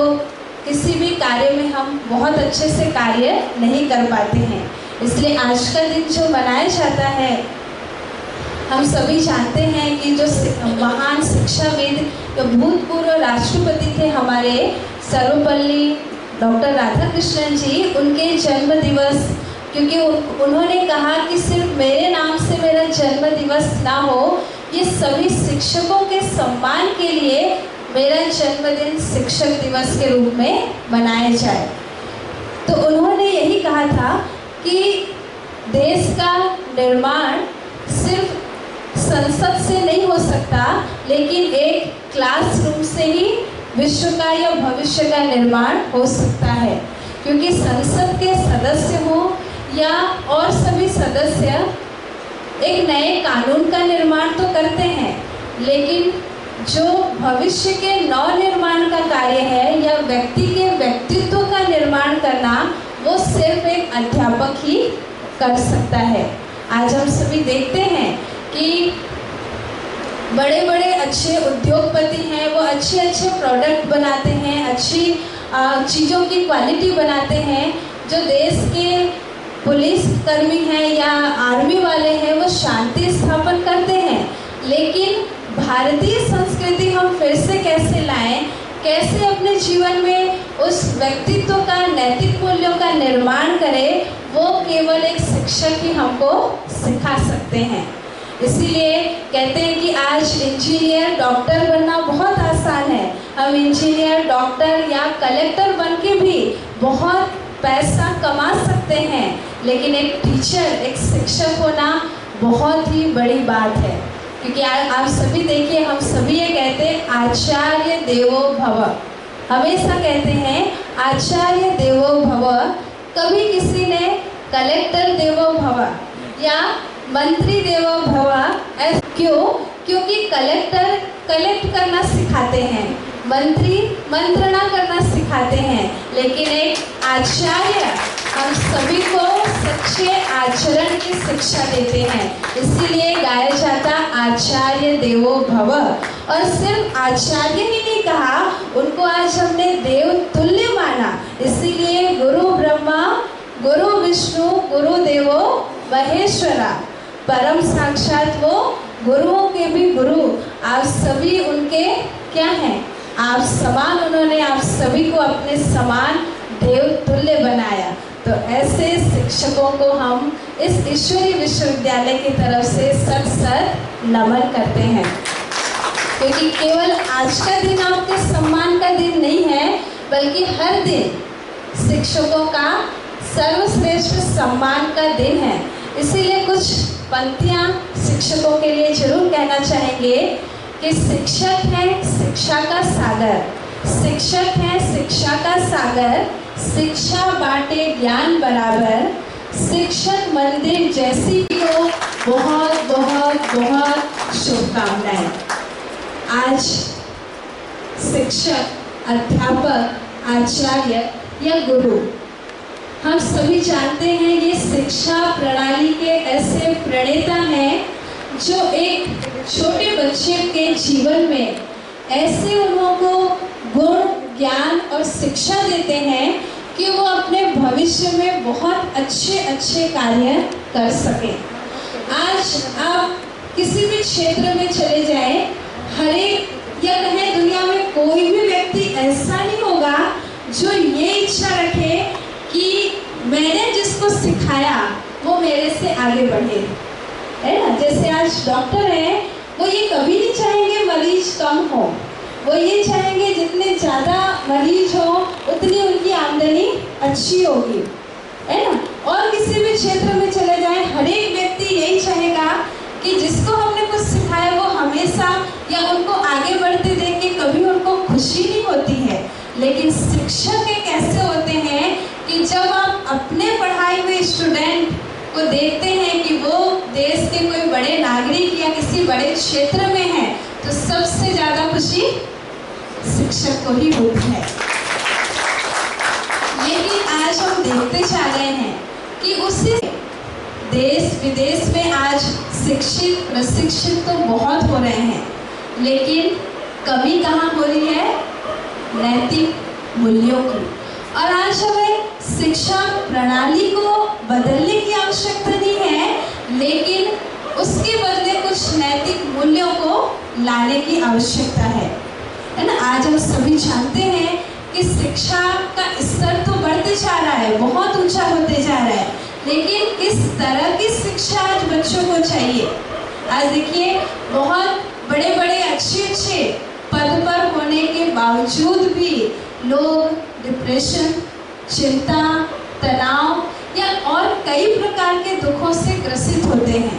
किसी भी कार्य में हम बहुत अच्छे से कार्य नहीं कर पाते हैं। इसलिए आज का दिन जो मनाया जाता है, हम सभी जानते हैं कि जो महान शिक्षाविद, जो भूतपूर्व राष्ट्रपति थे हमारे सर्वपल्ली डॉक्टर राधाकृष्णन जी, उनके जन्म दिवस, क्योंकि उन्होंने कहा कि सिर्फ मेरे नाम से मेरा जन्म दिवस ना हो, ये सभी शिक्षकों के सम्मान के लिए मेरा जन्मदिन शिक्षक दिवस के रूप में मनाया जाए। तो उन्होंने यही कहा था कि देश का निर्माण सिर्फ संसद से नहीं हो सकता, लेकिन एक क्लासरूम से ही विश्व का या भविष्य का निर्माण हो सकता है। क्योंकि संसद के सदस्य हो या और सभी सदस्य एक नए कानून का निर्माण तो करते हैं, लेकिन जो भविष्य के नव निर्माण का कार्य है या व्यक्ति के व्यक्तित्व का निर्माण करना, वो सिर्फ एक अध्यापक ही कर सकता है। आज हम सभी देखते हैं कि बड़े बड़े अच्छे उद्योगपति हैं, वो अच्छे अच्छे प्रोडक्ट बनाते हैं, अच्छी चीज़ों की क्वालिटी बनाते हैं। जो देश के पुलिस कर्मी हैं या आर्मी वाले हैं, वो शांति स्थापन करते हैं। लेकिन भारतीय संस्कृति हम फिर से कैसे लाएं कैसे अपने जीवन में उस व्यक्तित्व का, नैतिक मूल्यों का निर्माण करें, वो केवल एक शिक्षक ही हमको सिखा सकते हैं। इसीलिए कहते हैं कि आज इंजीनियर, डॉक्टर बनना बहुत आसान है। हम इंजीनियर, डॉक्टर या कलेक्टर बन के भी बहुत पैसा कमा सकते हैं, लेकिन एक टीचर, एक शिक्षक होना बहुत ही बड़ी बात है। क्योंकि आप सभी देखिए, हम सभी ये कहते हैं आचार्य देवो भव, हमेशा कहते हैं आचार्य देवो भव। कभी किसी ने कलेक्टर देवो भव या मंत्री देवो भव क्यों? क्योंकि कलेक्टर कलेक्ट करना सिखाते हैं, मंत्री मंत्रणा करना सिखाते हैं, लेकिन एक आचार्य हम सभी को सच्चे आचरण की शिक्षा देते हैं। इसीलिए गाया जाता आचार्य देवो भव। और सिर्फ आचार्य ही नहीं कहा, उनको आज हमने देव तुल्य माना। इसीलिए गुरु ब्रह्मा, गुरु विष्णु, गुरु देवो महेश्वरा, परम साक्षात वो गुरुओं के भी गुरु। आप सभी उनके क्या हैं? आप समान, उन्होंने आप सभी को अपने समान देव तुल्य बनाया। तो ऐसे शिक्षकों को हम इस ईश्वरीय विश्वविद्यालय की तरफ से सत सत नमन करते हैं। क्योंकि केवल आज का दिन आपके सम्मान का दिन नहीं है, बल्कि हर दिन शिक्षकों का सर्वश्रेष्ठ सम्मान का दिन है। इसीलिए कुछ पंक्तियाँ शिक्षकों के लिए जरूर कहना चाहेंगे कि शिक्षक है शिक्षा का सागर, शिक्षक है शिक्षा का सागर, शिक्षा बांटे ज्ञान बराबर, शिक्षक मंदिर जैसी को बहुत बहुत बहुत शुभकामनाएं। आज शिक्षक, अध्यापक, आचार्य या गुरु, हम सभी जानते हैं ये शिक्षा प्रणाली के ऐसे प्रणेता हैं जो एक छोटे बच्चे के जीवन में ऐसे उनको गुण, ज्ञान और शिक्षा देते हैं कि वो अपने भविष्य में बहुत अच्छे अच्छे कार्य कर सकें। आज आप किसी भी क्षेत्र में चले जाएं, हर एक या कहें दुनिया में कोई भी व्यक्ति ऐसा नहीं होगा जो ये इच्छा रखे कि मैंने जिसको सिखाया वो मेरे से आगे बढ़े, है ना। जैसे आज डॉक्टर हैं, वो ये कभी नहीं चाहेंगे मरीज कम हो, वो ये चाहेंगे जितने ज़्यादा मरीज हो उतनी उनकी आमदनी अच्छी होगी, है ना। और किसी भी क्षेत्र में चले जाएं, हर एक व्यक्ति यही चाहेगा कि जिसको हमने कुछ सिखाया वो हमेशा या उनको आगे बढ़ते देख के कभी उनको खुशी नहीं होती है। लेकिन शिक्षक एक ऐसे होते हैं कि जब आप अपने पढ़ाए हुए स्टूडेंट को देखते हैं कि वो देश के कोई बड़े नागरिक या किसी बड़े क्षेत्र में है, तो सबसे ज़्यादा खुशी शिक्षक को ही होती है। लेकिन आज हम देखते जा रहे हैं कि उसी देश विदेश में आज शिक्षित प्रशिक्षित तो बहुत हो रहे हैं, लेकिन कमी कहाँ हो रही है? नैतिक मूल्यों की। और आज हमें शिक्षा प्रणाली को बदलने की आवश्यकता नहीं है, लेकिन उसके बदले कुछ नैतिक मूल्यों को लाने की आवश्यकता है ना। आज हम सभी जानते हैं कि शिक्षा का स्तर तो बढ़ते जा रहा है, बहुत ऊंचा होते जा रहा है, लेकिन किस तरह की शिक्षा आज बच्चों को चाहिए? आज देखिए, बहुत बड़े बड़े अच्छे पद पर होने के बावजूद भी लोग डिप्रेशन, चिंता, तनाव या और कई प्रकार के दुखों से ग्रसित होते हैं।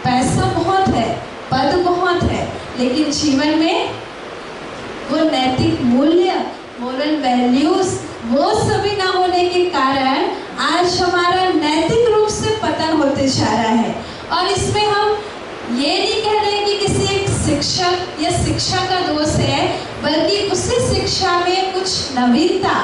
पैसा बहुत है, पद बहुत है, लेकिन जीवन में वो नैतिक मूल्य, मोरल वैल्यूज, वो सभी ना होने के कारण आज हमारा नैतिक रूप से पतन होते जा रहा है। और इसमें हम ये नहीं कह रहे कि किसी एक शिक्षक या शिक्षा का दोष है, बल्कि उसी शिक्षा में कुछ नवीनता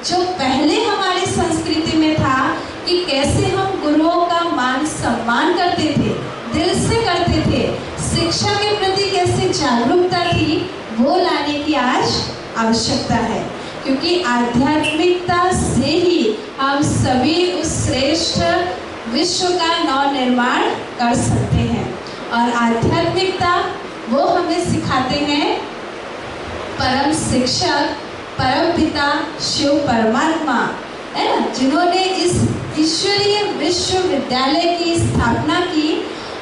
जो पहले हमारी संस्कृति में था कि कैसे हम गुरुओं का मान सम्मान करते थे, दिल से करते थे, शिक्षा के प्रति कैसे जागरूकता थी, वो लाने की आज आवश्यकता है। क्योंकि आध्यात्मिकता से ही हम सभी उस श्रेष्ठ विश्व का नव निर्माण कर सकते हैं। और आध्यात्मिकता वो हमें सिखाते हैं परम शिक्षक परम पिता शिव परमात्मा है ना, जिन्होंने इस ईश्वरीय विश्वविद्यालय की स्थापना की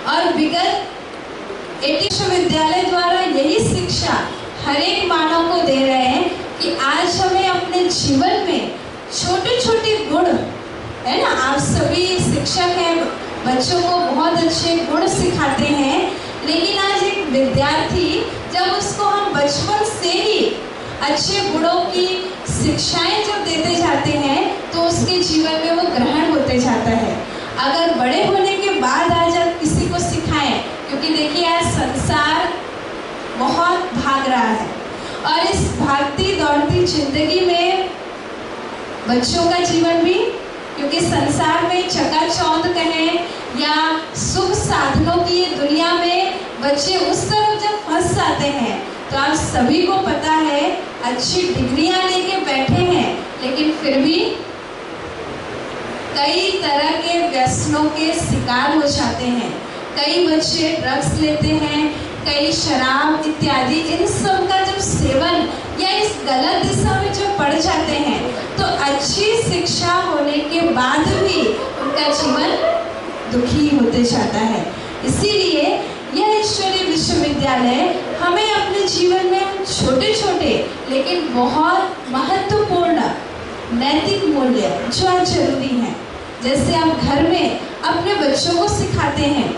और विगत 80 विश्वविद्यालय द्वारा यही शिक्षा हर एक मानव को दे रहे हैं कि आज हमें अपने जीवन में छोटे छोटे गुण है ना, आप सभी शिक्षक हैं, बच्चों को बहुत अच्छे गुण सिखाते हैं, लेकिन आज एक विद्यार्थी जब उसको हम बचपन से ही अच्छे गुणों की शिक्षाएं जब देते जाते हैं तो उसके जीवन में वो ग्रहण होते जाता है। अगर बड़े होने के बाद आज आप किसी को सिखाएं, क्योंकि देखिए आज संसार बहुत भाग रहा है और इस भागती दौड़ती जिंदगी में बच्चों का जीवन भी, क्योंकि संसार में चकाचौंध कहें या सुख साधनों की ये दुनिया में बच्चे उस तरफ जब फंस जाते हैं तो आप सभी को पता है अच्छी डिग्रियां लेके बैठे हैं, लेकिन फिर भी कई तरह के व्यसनों के शिकार हो जाते हैं। कई बच्चे ड्रग्स लेते हैं, कई शराब इत्यादि, इन सब का जब सेवन या इस गलत दिशा में जो पड़ जाते हैं तो अच्छी शिक्षा होने के बाद भी उनका जीवन दुखी होते जाता है। इसीलिए यह ईश्वरीय विश्वविद्यालय हमें अपने जीवन में छोटे छोटे लेकिन बहुत महत्वपूर्ण नैतिक मूल्य जो आज जरूरी हैं, जैसे आप घर में अपने बच्चों को सिखाते हैं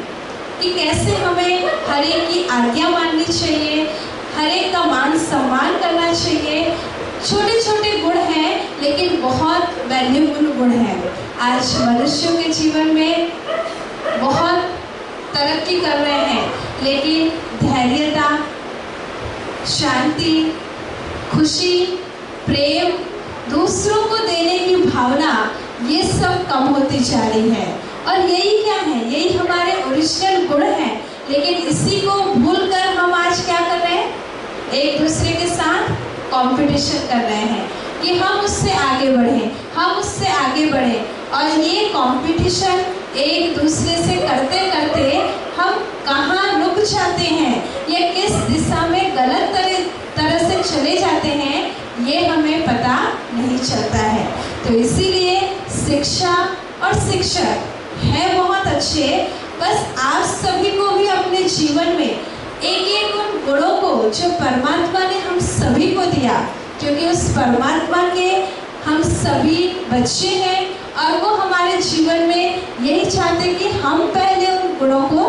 कि कैसे हमें हर एक की आज्ञा माननी चाहिए, हर एक का मान सम्मान करना चाहिए। छोटे छोटे गुण हैं लेकिन बहुत वैल्यूबल गुण हैं। आज मनुष्यों के जीवन में बहुत तरक्की कर रहे हैं, लेकिन धैर्यता, शांति, खुशी, प्रेम, दूसरों को देने की भावना, ये सब कम होती जा रही है। और यही क्या है, यही हमारे ओरिजिनल गुण हैं, लेकिन इसी को भूलकर हम आज क्या कर रहे हैं, एक दूसरे के साथ कंपटीशन कर रहे हैं कि हम उससे आगे बढ़ें, हम उससे आगे बढ़ें। और ये कंपटीशन एक दूसरे से करते करते हम कहाँ रुक जाते हैं या किस दिशा में गलत तरह से चले जाते हैं, ये हमें पता नहीं चलता है। तो इसीलिए शिक्षा और शिक्षक है बहुत अच्छे, बस आप सभी को भी अपने जीवन में एक एक उन गुणों को जो परमात्मा ने हम सभी को दिया, क्योंकि उस परमात्मा के हम सभी बच्चे हैं और वो हमारे जीवन में यही चाहते कि हम पहले उन गुणों को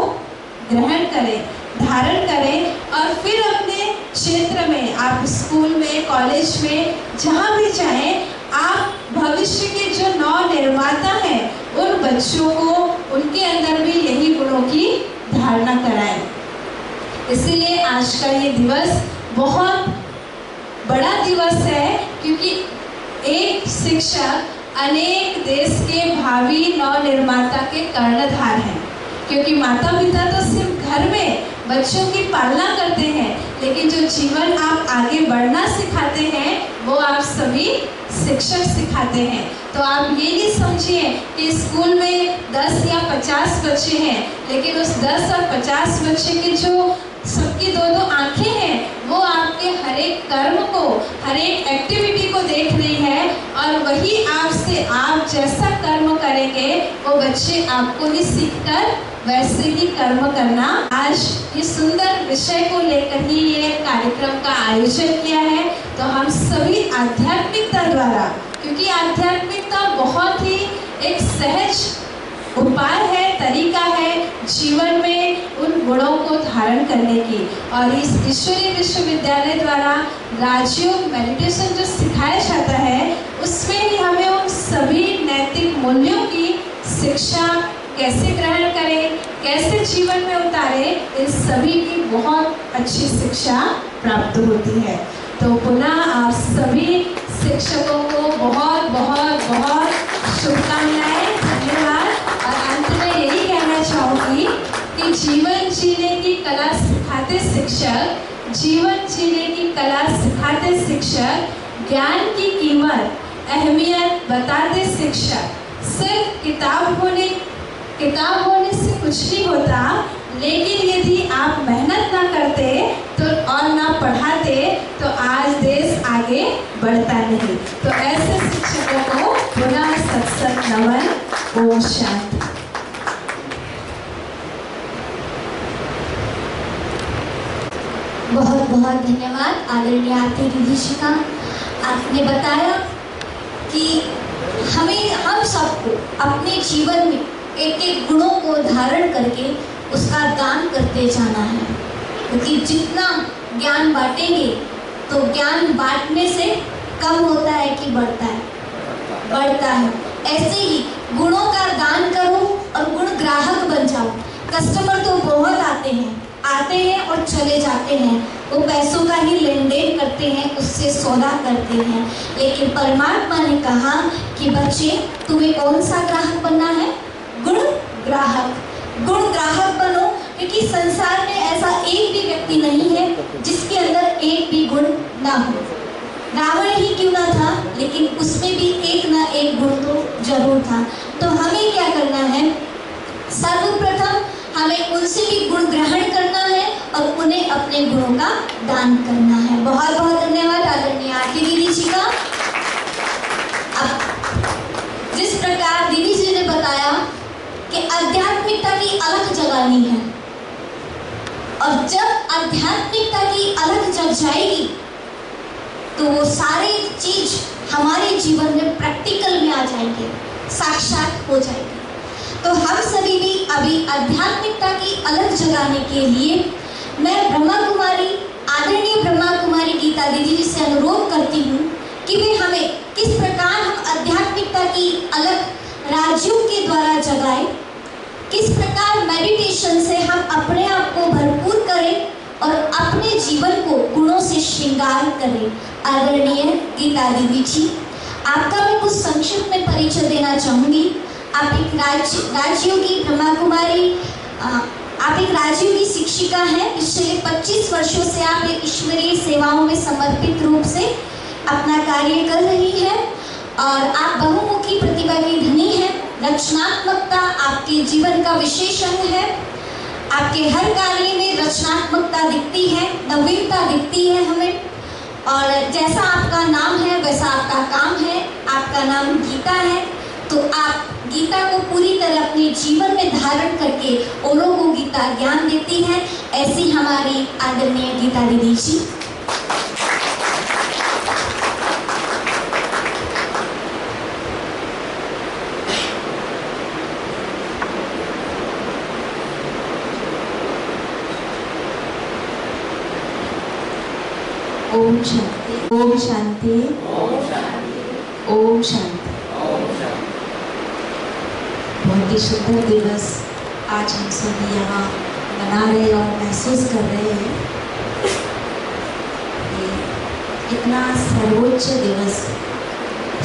ग्रहण करें, धारण करें और फिर अपने क्षेत्र में, आप स्कूल में, कॉलेज में, जहाँ भी जाएं, आप भविष्य के जो नव निर्माता हैं उन बच्चों को उनके अंदर भी यही गुणों की धारणा कराएं। इसीलिए आज का ये दिवस बहुत बड़ा दिवस है, क्योंकि एक शिक्षक अनेक देश के भावी नव निर्माता के कर्णधार हैं। क्योंकि माता पिता तो सिर्फ घर में बच्चों की पालना करते हैं, लेकिन जो जीवन आप आगे बढ़ना सिखाते हैं वो आप सभी शिक्षक सिखाते हैं। तो आप ये नहीं समझिए कि स्कूल में 10 या 50 बच्चे हैं, लेकिन उस 10 और 50 बच्चे के जो सबकी दो आंखें हैं वो आपके हर एक कर्म को, हर एक एक्टिविटी को देख रही है, और वही आपसे आप जैसा कर्म करेंगे वो बच्चे आपको ही सीखकर वैसे ही कर्म करना। आज ये सुंदर विषय को लेकर ही ये कार्यक्रम का आयोजन किया है। तो हम सभी आध्यात्मिकता द्वारा, क्योंकि आध्यात्मिकता बहुत ही एक सहज उपाय है, तरीका है जीवन में उन गुणों को धारण करने की, और इस ईश्वरीय विश्वविद्यालय द्वारा राजयोग मेडिटेशन जो सिखाया जाता है उसमें ही हमें उन सभी नैतिक मूल्यों की शिक्षा कैसे ग्रहण करें, कैसे जीवन में उतारें, इन सभी की बहुत अच्छी शिक्षा प्राप्त होती है। तो पुनः आप सभी शिक्षकों को बहुत बहुत बहुत शुभकामनाएं, धन्यवाद। और अंत में यही कहना चाहूँगी कि जीवन जीने की कला सिखाते शिक्षक, जीवन जीने की कला सिखाते शिक्षक, ज्ञान की कीमत अहमियत बताते शिक्षक। सिर्फ किताब होने से कुछ नहीं होता, लेकिन यदि आप मेहनत ना करते तो और ना पढ़ाते तो आज देश आगे बढ़ता नहीं। तो ऐसे शिक्षकों को पुनः सत्संग नमन। ओम शांति। बहुत बहुत धन्यवाद आदरणीय आरती दीदी जी का। आपने बताया कि हम सबको अपने जीवन में एक एक गुणों को धारण करके उसका दान करते जाना है, क्योंकि जितना ज्ञान बांटेंगे तो ज्ञान बांटने से कम होता है कि बढ़ता है? बढ़ता है। ऐसे ही गुणों का दान करो और गुण ग्राहक बन जाओ। कस्टमर तो बहुत आते हैं और चले जाते हैं, वो पैसों का ही लेन देन करते हैं, उससे सौदा करते हैं। लेकिन परमात्मा ने कहा कि बच्चे तुम्हें कौन सा ग्राहक बनना है? गुण ग्राहक। गुण ग्राहक बनो, क्योंकि संसार में ऐसा एक भी व्यक्ति नहीं है जिसके अंदर एक भी गुण ना हो। रावण ही क्यों ना था, लेकिन उसमें भी एक ना एक गुण तो जरूर था। तो हमें क्या करना है? सर्वप्रथम हमें उनसे भी गुण ग्रहण करना है और उन्हें अपने गुणों का दान करना है। बहुत बहुत धन्यवाद आदरणीय आरती दीदी जी का। अब जिस प्रकार दीदी जी ने बताया कि आध्यात्मिकता की अलग जगानी है, और जब आध्यात्मिकता की अलग जग जाएगी तो वो सारी चीज हमारे जीवन में प्रैक्टिकल में आ जाएंगे, साक्षात हो जाएगी। तो हम सभी भी अभी आध्यात्मिकता की अलग जगाने के लिए मैं ब्रह्मा कुमारी आदरणीय ब्रह्मा कुमारी गीता दीदी जी से अनुरोध करती हूँ कि वे हमें किस प्रकार हम आध्यात्मिकता की अलग राजयोग के द्वारा जगाएं, किस प्रकार मेडिटेशन से हम अपने आप को भरपूर करें और अपने जीवन को गुणों से श्रृंगार करें। आदरणीय गीता दीदी जी, आपका मैं कुछ संक्षिप्त में परिचय देना चाहूँगी। आप एक राजयोगी ब्रह्मा कुमारी, आप एक राजयोगी शिक्षिका हैं। पिछले 25 वर्षों से आप एक ईश्वरीय सेवाओं में समर्पित रूप से अपना कार्य कर रही हैं और आप बहुमुखी प्रतिभा की धनी हैं। रचनात्मकता आपके जीवन का विशेष अंग है। आपके हर कार्य में रचनात्मकता दिखती है, नवीनता दिखती है हमें। और जैसा आपका नाम है वैसा आपका काम है। आपका नाम गीता है, तो आप गीता को पूरी तरह अपने जीवन में धारण करके औरों को गीता ज्ञान देती हैं। ऐसी हमारी आदरणीय गीता दीदी जी। ओम शांति। ओम शांति। ओम शांति। बहुत ही सुंदर दिवस आज हम सभी यहाँ मना रहे और महसूस कर रहे हैं। ये इतना सर्वोच्च दिवस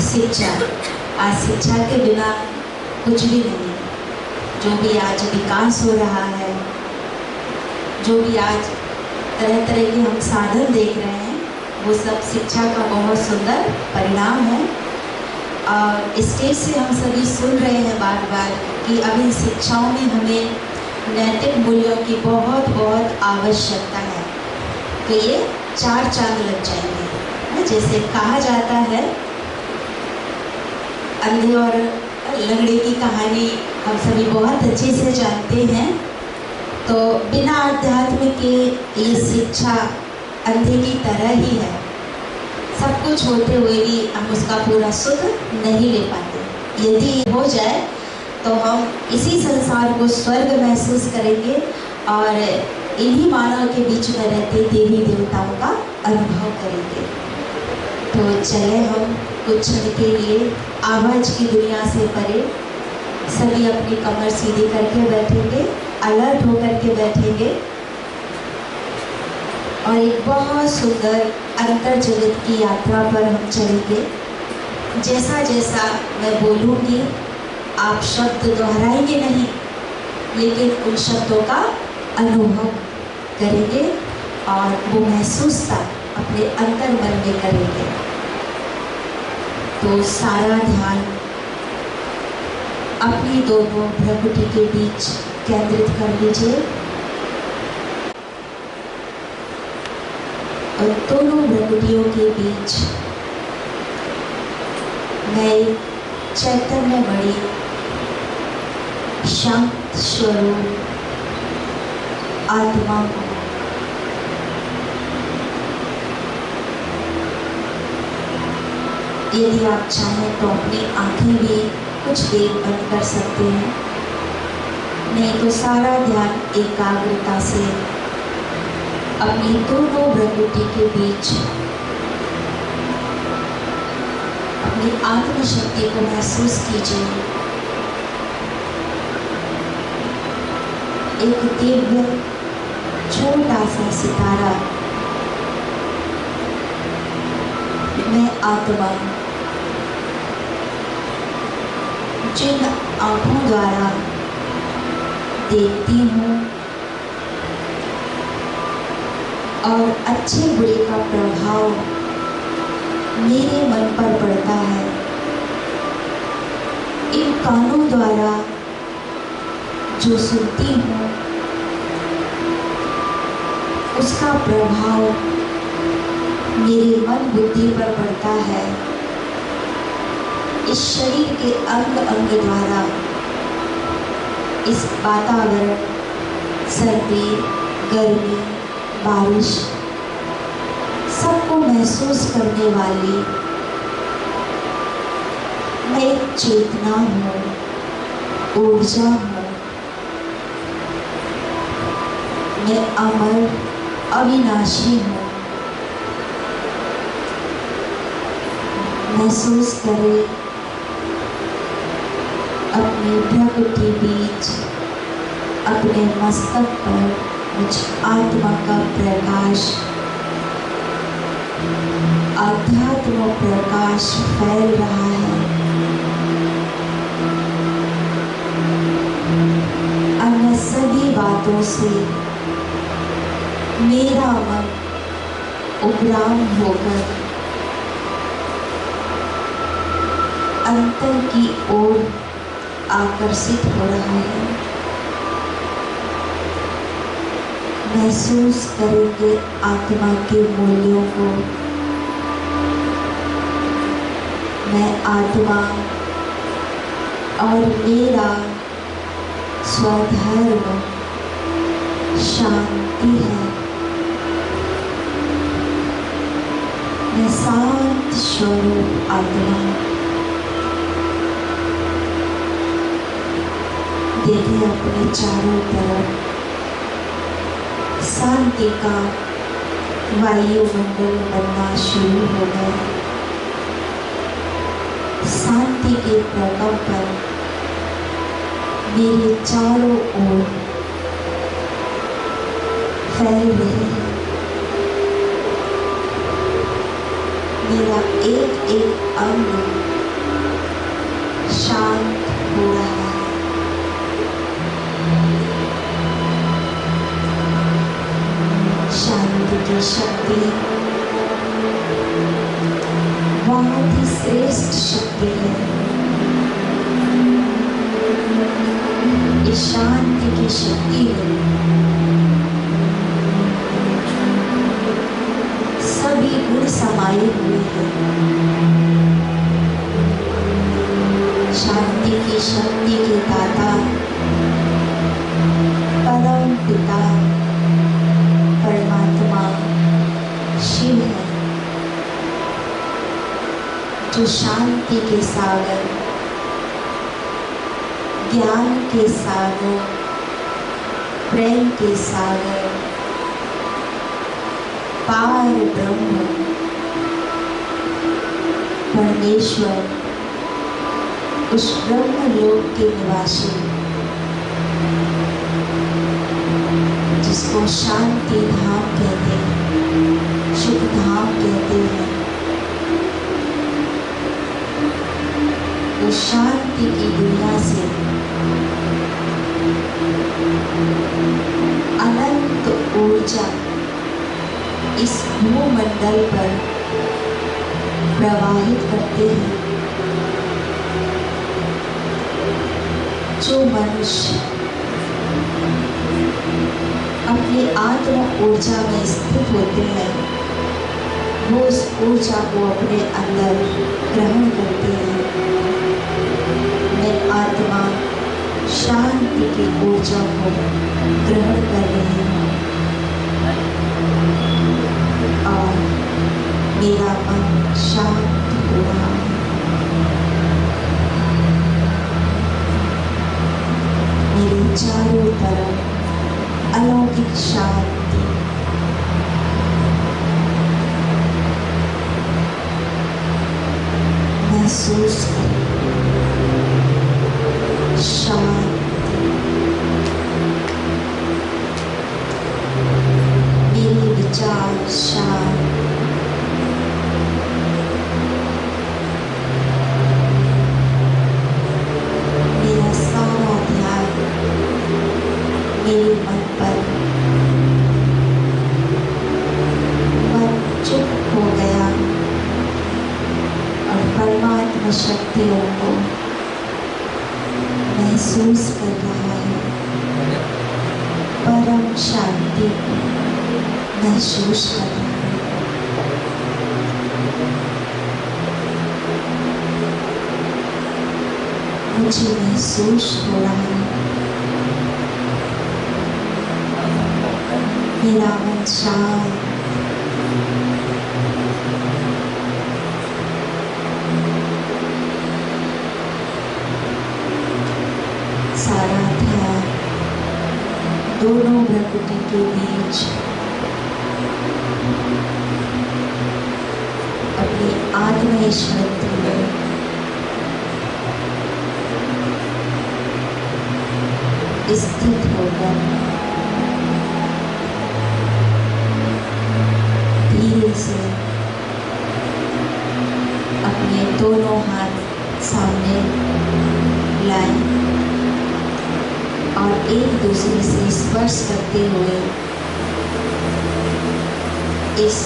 शिक्षा। आज शिक्षा के बिना कुछ भी नहीं। जो भी आज विकास हो रहा है, जो भी आज तरह तरह के हम साधन देख रहे हैं, वो सब शिक्षा का बहुत सुंदर परिणाम है। और स्टेज से हम सभी सुन रहे हैं बार बार कि अब इन शिक्षाओं में हमें नैतिक मूल्यों की बहुत बहुत आवश्यकता है। तो ये 4 चांद लग जाएंगे। जैसे कहा जाता है, अंधे और लंगड़े की कहानी हम सभी बहुत अच्छे से जानते हैं। तो बिना अध्यात्म के ये शिक्षा अंधे की तरह ही है। सब कुछ होते हुए भी हम उसका पूरा सुख नहीं ले पाते। यदि हो जाए तो हम इसी संसार को स्वर्ग महसूस करेंगे और इन्हीं मानव के बीच में रहते देवी देवताओं का अनुभव करेंगे। तो चले हम कुछ क्षण के लिए आवाज़ की दुनिया से परे सभी अपनी कमर सीधी करके बैठेंगे, अलर्ट होकर के बैठेंगे और एक बहुत सुंदर अंतर जगत की यात्रा पर हम चलेंगे। जैसा जैसा मैं बोलूँगी आप शब्द दोहराएंगे नहीं, लेकिन उन शब्दों का अनुभव करेंगे और वो महसूसता अपने अंतर मन में करेंगे। तो सारा ध्यान अपनी दोनों भ्रुकुटी के बीच केंद्रित कर लीजिए। और दोनों भ्रकुटियों के बीच मैं एक चैतन्यमणि शांत स्वरूप आत्मा हूँ। यदि आप चाहें तो अपनी आंखें भी कुछ देर बंद कर सकते हैं, नहीं तो सारा ध्यान एकाग्रता से अपनी दोनों भ्रकुटी के बीच अपनी आत्मशक्ति को महसूस कीजिए। एक दिव्य छोटा सा सितारा, मैं आत्मा जिन आंखों द्वारा देखती हूँ और अच्छे बुरे का प्रभाव मेरे मन पर पड़ता है, इन कानों द्वारा जो सुनती हूँ उसका प्रभाव मेरे मन बुद्धि पर पड़ता है। इस शरीर के अंग अंग द्वारा इस वातावरण, सर्दी, गर्मी, बारिश सबको महसूस करने वाली मैं एक चेतना हूँ, ऊर्जा हूँ। मैं अमर अविनाशी हूँ। महसूस करें अपने भ्रकुटी बीच, अपने मस्तक पर मुझ आत्मा का प्रकाश, आध्यात्म प्रकाश फैल रहा है। अन्य सभी बातों से मेरा मन उपराम होकर अंतर की ओर आकर्षित हो रहा है। महसूस करेंगे आत्मा के मूल्यों को। मैं आत्मा और मेरा स्वधर्म शांति है। मैं शांत स्वरूप आत्मा। देखें अपने चारों तरफ शांति का वायुमंडल बनना शुरू हो गया। शांति के प्रकंपन मेरे चारों ओर फैल रहे हैं। मेरा एक एक अंग शांत हो रहा है। शांति की शक्ति बहुत ही श्रेष्ठ शक्ति है। इस शांति की शक्ति में सभी गुण समाये हुए हैं। शांति की शक्ति के दाता परम पिता परमात्मा शिव है, जो शांति के सागर, ज्ञान के सागर, प्रेम के सागर, पार ब्रह्म परमेश्वर, उस ब्रह्म लोक के निवासी जिसको शांति धाम कहते हैं, सुख धाम कहते हैं, उस शांति की दुनिया से अनंत ऊर्जा इस भूमंडल पर प्रवाहित करते हैं। जो मनुष्य अपनी आत्म ऊर्जा में स्थित होते हैं वो उस ऊर्जा को अपने अंदर ग्रहण करते हैं। मैं आत्मा शांति की ऊर्जा को ग्रहण कर रही हूँ और मेरा मन शांत हो रहा है। मेरे चारों तरफ अलौकिक शांति महसूस करें। शांति मेरे विचार शांत, मेरा सारा ध्यान मेरे मन पर, मन चुप हो गया और परमात्मा शक्तियों को महसूस कर रहा है। परम शांति को महसूस कर रहा है। मुझे महसूस हो रहा है मेरा मन शांत, सारा ध्यान दोनों प्रकृति के बीच अपनी आत्मनिष्ठ में स्थित होकर धीरे से अपने दोनों हाथ सामने लाएं और एक दूसरे से स्पर्श करते हुए इस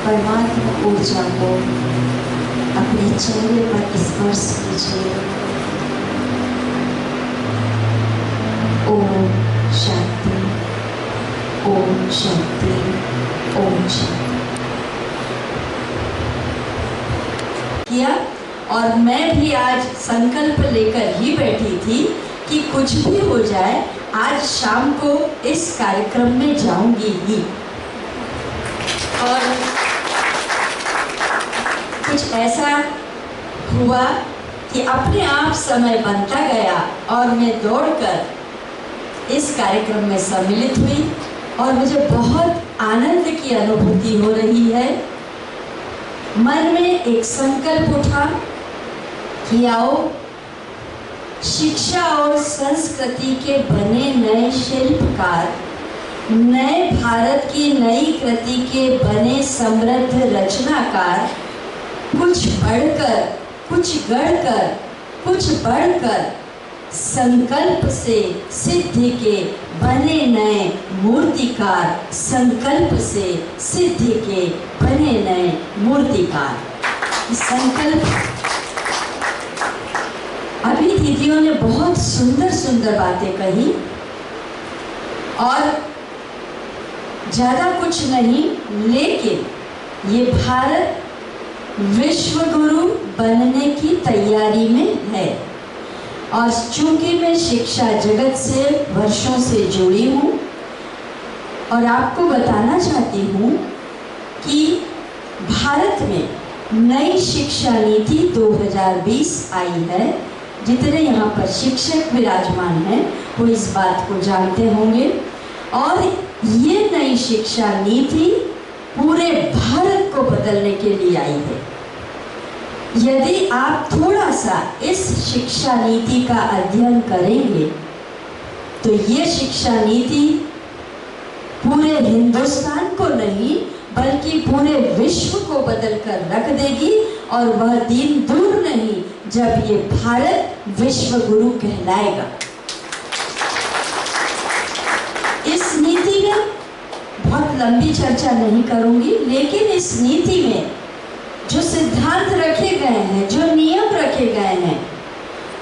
परमात्मा ऊर्जा को अपने चेहरे पर स्पर्श कीजिए। ओम शांति, ओम शांति, ओम शांति किया। और मैं भी आज संकल्प लेकर ही बैठी थी कि कुछ भी हो जाए आज शाम को इस कार्यक्रम में जाऊंगी ही। और कुछ ऐसा हुआ कि अपने आप समय बनता गया और मैं दौड़कर इस कार्यक्रम में सम्मिलित हुई और मुझे बहुत आनंद की अनुभूति हो रही है। मन में एक संकल्प उठा कि आओ शिक्षा और संस्कृति के बने नए शिल्पकार, नए भारत की नई कृति के बने समृद्ध रचनाकार, कुछ बढ़कर, कुछ गढ़कर, कुछ बढ़कर, संकल्प से सिद्धि के बने नए मूर्तिकार, संकल्प से सिद्धि के बने नए मूर्तिकार। संकल्प अभी दीदियों ने बहुत सुंदर सुंदर बातें कही और ज़्यादा कुछ नहीं, लेकिन ये भारत विश्व गुरु बनने की तैयारी में है। और चूंकि मैं शिक्षा जगत से वर्षों से जुड़ी हूँ और आपको बताना चाहती हूँ कि भारत में नई शिक्षा नीति 2020 आई है। जितने यहाँ पर शिक्षक विराजमान हैं वो इस बात को जानते होंगे। और ये नई शिक्षा नीति पूरे भारत को बदलने के लिए आई है। यदि आप थोड़ा सा इस शिक्षा नीति का अध्ययन करेंगे तो ये शिक्षा नीति पूरे हिंदुस्तान को नहीं बल्कि पूरे विश्व को बदल कर रख देगी। और वह दिन दूर नहीं जब ये भारत विश्व गुरु कहलाएगा। इस नीति में बहुत लंबी चर्चा नहीं करूंगी, लेकिन इस नीति में जो सिद्धांत रखे गए हैं, जो नियम रखे गए हैं,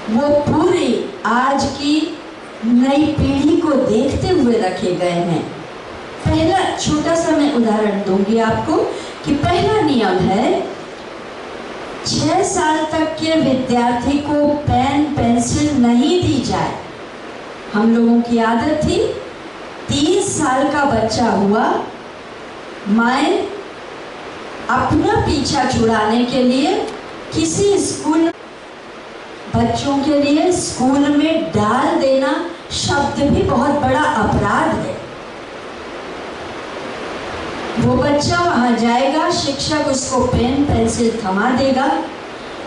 वो पूरी आज की नई पीढ़ी को देखते हुए रखे गए हैं। पहला छोटा सा मैं उदाहरण दूंगी आपको कि पहला नियम है 6 साल तक के विद्यार्थी को पेन पेंसिल नहीं दी जाए। हम लोगों की आदत थी 3 साल का बच्चा हुआ, माए अपना पीछा छुड़ाने के लिए किसी स्कूल, बच्चों के लिए स्कूल में डाल देना शब्द भी बहुत बड़ा अपराध है। वो बच्चा वहां जाएगा, शिक्षक उसको पेन पेंसिल थमा देगा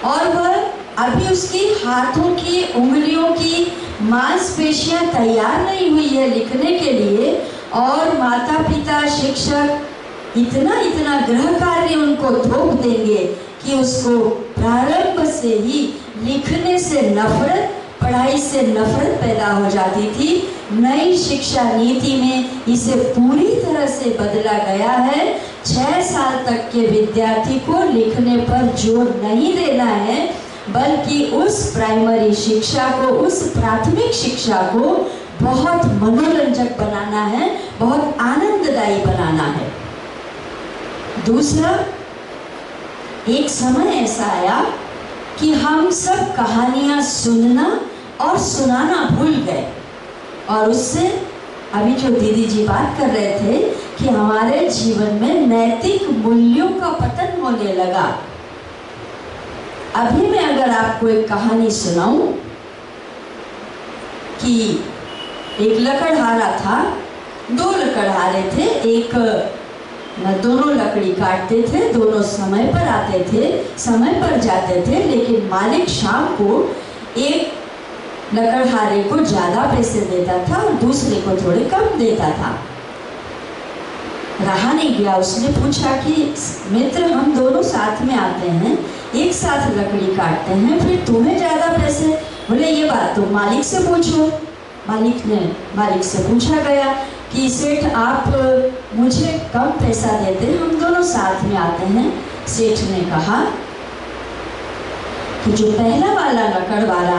और वह अभी उसकी हाथों की उंगलियों की मांसपेशियां तैयार नहीं हुई है लिखने के लिए, और माता पिता शिक्षक इतना इतना गृह कार्य उनको थोप देंगे कि उसको प्रारंभ से ही लिखने से नफरत, पढ़ाई से नफरत पैदा हो जाती थी। नई शिक्षा नीति में इसे पूरी तरह से बदला गया है। 6 साल तक के विद्यार्थी को लिखने पर जोर नहीं देना है, बल्कि उस प्राइमरी शिक्षा को, उस प्राथमिक शिक्षा को बहुत मनोरंजक बनाना है, बहुत आनंददायी बनाना है। दूसरा, एक समय ऐसा आया कि हम सब कहानियां सुनना और सुनाना भूल गए, और उससे अभी जो दीदी जी बात कर रहे थे कि हमारे जीवन में नैतिक मूल्यों का पतन होने लगा। अभी मैं अगर आपको एक कहानी सुनाऊं कि एक लकड़हारा था, 2 लकड़हारे थे, एक दोनों लकड़ी काटते थे, दोनों समय पर आते थे, समय पर जाते थे, लेकिन मालिक शाम को एक लकड़हारे को ज़्यादा पैसे देता था और दूसरे को थोड़े कम देता था। रहा नहीं गया, उसने पूछा कि मित्र, हम दोनों साथ में आते हैं, एक साथ लकड़ी काटते हैं, फिर तुम्हें ज़्यादा पैसे? बोले ये बात तो मालिक से पूछो। मालिक से पूछा गया कि सेठ, आप मुझे कम पैसा देते हैं, हम दोनों साथ में आते हैं। सेठ ने कहा कि जो पहला वाला लकड़हारा